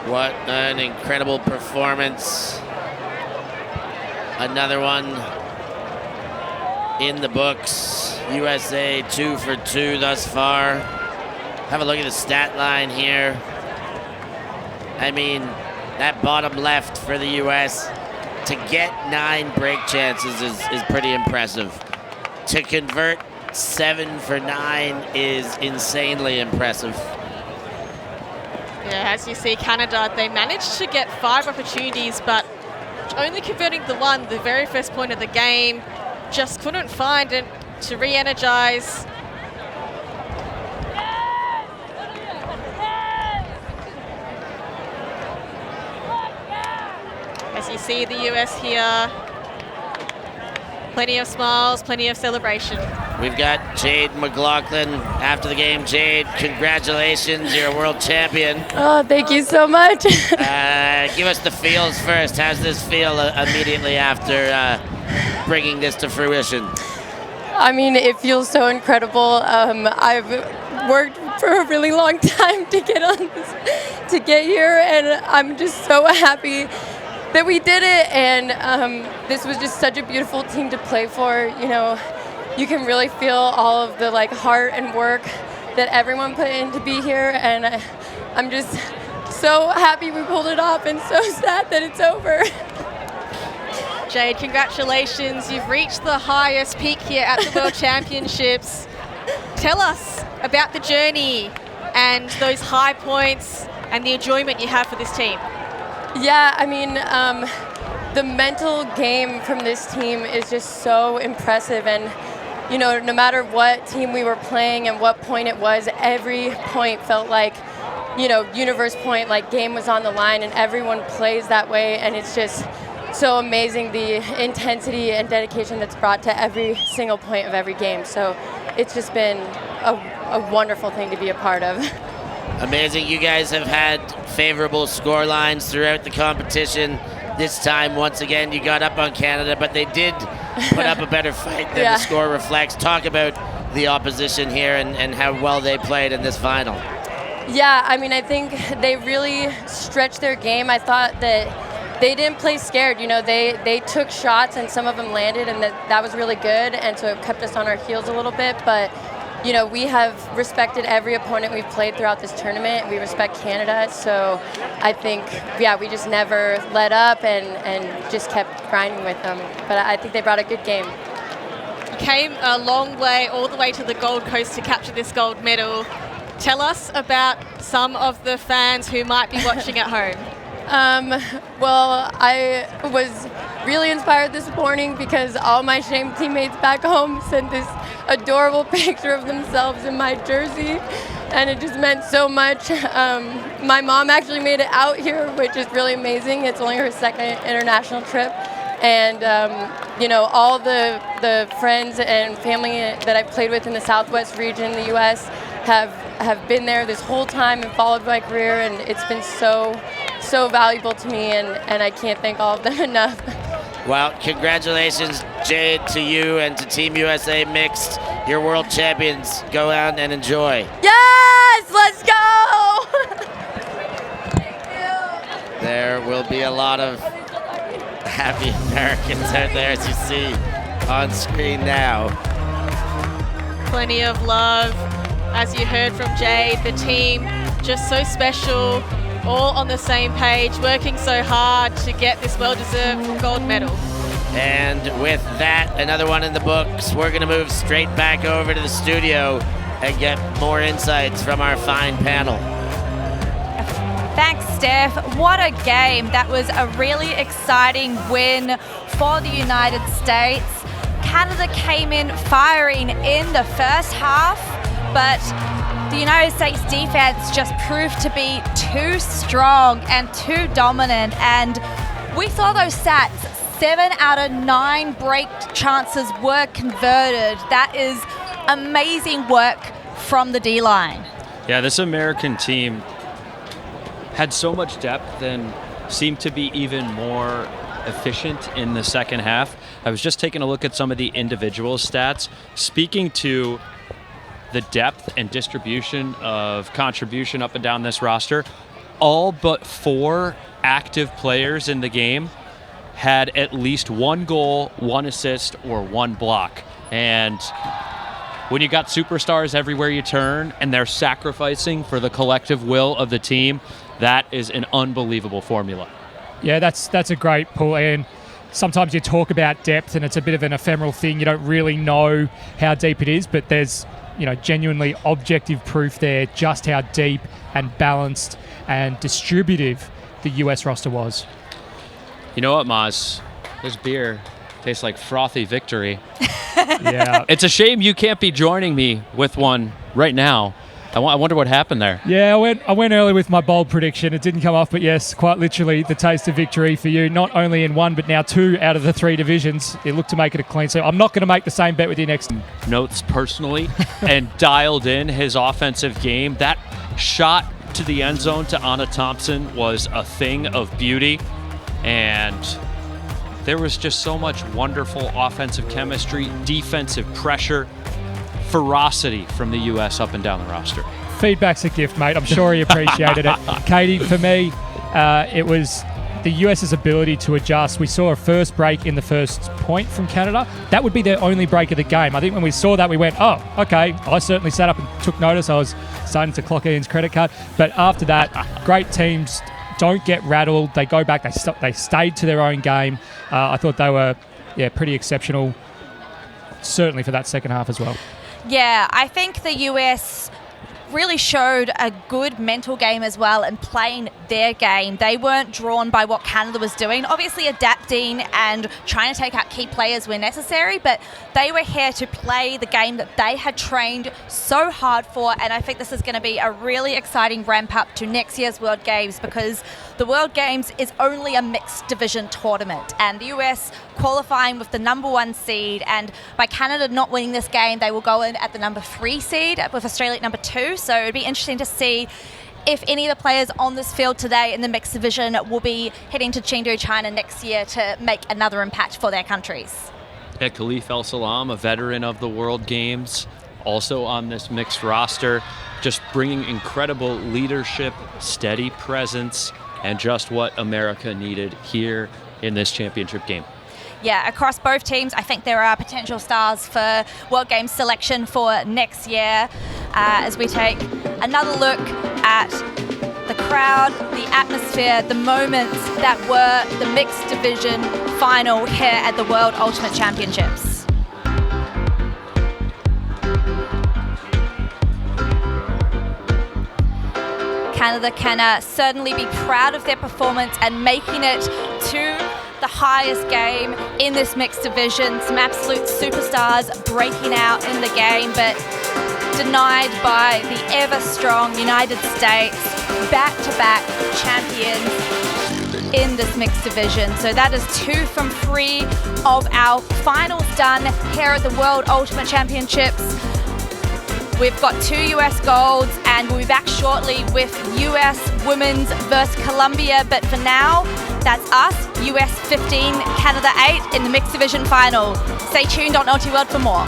What an incredible performance. Another one in the books. USA 2 for 2 thus far. Have a look at the stat line here. I mean, that bottom left for the US, to get 9 break chances is pretty impressive. To convert 7 for 9 is insanely impressive. Yeah, as you see, Canada, they managed to get 5 opportunities, but only converting the one, the very first point of the game, just couldn't find it to re-energize. As you see the US here, plenty of smiles, plenty of celebration. We've got Jade McLaughlin after the game. Jade, congratulations, you're a world champion. Oh, thank you so much. Give us the feels first. How's this feel immediately after bringing this to fruition? I mean, it feels so incredible. I've worked for a really long time to get on this, to get here, and I'm just so happy that we did it. And this was just such a beautiful team to play for. You know, you can really feel all of the heart and work that everyone put in to be here, and I'm just so happy we pulled it off and so sad that it's over. Jade, congratulations. You've reached the highest peak here at the World Championships. Tell us about the journey and those high points and the enjoyment you have for this team. Yeah, I mean, the mental game from this team is just so impressive. And, you know, no matter what team we were playing and what point it was, every point felt like, you know, universe point, like game was on the line, and everyone plays that way. And it's just so amazing, the intensity and dedication that's brought to every single point of every game. So it's just been a wonderful thing to be a part of. Amazing. You guys have had favorable score lines throughout the competition. This time, once again, you got up on Canada, but they did put up a better fight than the score reflects. Talk about the opposition here and how well they played in this final. Yeah, I mean, I think they really stretched their game. I thought that they didn't play scared. You know, they took shots and some of them landed, and that was really good, and so it kept us on our heels a little bit. But, you know, we have respected every opponent we've played throughout this tournament. We respect Canada, so I think, yeah, we just never let up and just kept grinding with them. But I think they brought a good game. You came a long way, all the way to the Gold Coast to capture this gold medal. Tell us about some of the fans who might be watching at home. Well, I was really inspired this morning because all my shame teammates back home sent this adorable picture of themselves in my jersey, and it just meant so much. My mom actually made it out here, which is really amazing. It's only her second international trip, and you know, all the friends and family that I've played with in the Southwest region, the U.S., have been there this whole time and followed my career, and it's been so valuable to me, and I can't thank all of them enough. Well, congratulations, Jade, to you and to Team USA Mixed. You're world champions. Go out and enjoy. Yes, let's go! There will be a lot of happy Americans out there, as you see on screen now. Plenty of love. As you heard from Jade, the team just so special, all on the same page, working so hard to get this well-deserved gold medal. And with that, another one in the books. We're going to move straight back over to the studio and get more insights from our fine panel. Thanks, Steph. What a game. That was a really exciting win for the United States. Canada came in firing in the first half, but the United States defense just proved to be too strong and too dominant. And we saw those stats. 7 out of 9 break chances were converted. That is amazing work from the D-line. Yeah, this American team had so much depth and seemed to be even more efficient in the second half. I was just taking a look at some of the individual stats. Speaking to the depth and distribution of contribution up and down this roster, all but 4 active players in the game had at least 1 goal, 1 assist, or 1 block. And when you got superstars everywhere you turn and they're sacrificing for the collective will of the team, that is an unbelievable formula. Yeah, that's a great pull, and sometimes you talk about depth and it's a bit of an ephemeral thing. You don't really know how deep it is, but there's, genuinely objective proof there just how deep and balanced and distributive the US roster was. You know what, Maz? This beer tastes like frothy victory. Yeah. It's a shame you can't be joining me with one right now. I wonder what happened there. Yeah, I went early with my bold prediction. It didn't come off, but yes, quite literally the taste of victory for you, not only in one, but now 2 out of the 3 divisions. It looked to make it a clean. So I'm not going to make the same bet with you next. Notes personally and dialed in his offensive game. That shot to the end zone to Anna Thompson was a thing of beauty. And there was just so much wonderful offensive chemistry, defensive pressure, ferocity from the US up and down the roster. Feedback's a gift, mate. I'm sure he appreciated it. Katie, for me, it was the US's ability to adjust. We saw a first break in the first point from Canada. That would be their only break of the game. I think when we saw that, we went, oh, okay. I certainly sat up and took notice. I was starting to clock Ian's credit card. But after that, great teams don't get rattled. They go back. They stayed to their own game. I thought they were, pretty exceptional, certainly for that second half as well. Yeah, I think the US really showed a good mental game as well and playing their game. They weren't drawn by what Canada was doing, obviously adapting and trying to take out key players where necessary, but they were here to play the game that they had trained so hard for, and I think this is going to be a really exciting ramp up to next year's World Games, because the World Games is only a mixed division tournament, and the US qualifying with the number 1 seed, and by Canada not winning this game, they will go in at the number 3 seed with Australia at number 2. So it'd be interesting to see if any of the players on this field today in the mixed division will be heading to Chengdu, China next year to make another impact for their countries. Khalif El Salam, a veteran of the World Games, also on this mixed roster, just bringing incredible leadership, steady presence, and just what America needed here in this championship game. Yeah, across both teams, I think there are potential stars for World Games selection for next year as we take another look at the crowd, the atmosphere, the moments that were the mixed division final here at the World Ultimate Championships. Canada can certainly be proud of their performance and making it to the highest game in this mixed division. Some absolute superstars breaking out in the game, but denied by the ever-strong United States, back-to-back champions in this mixed division. So that is 2 from 3 of our finals done here at the World Ultimate Championships. We've got 2 US golds, and we'll be back shortly with US women's versus Colombia. But for now, that's us, US 15, Canada 8 in the mixed division final. Stay tuned on Ultiworld for more.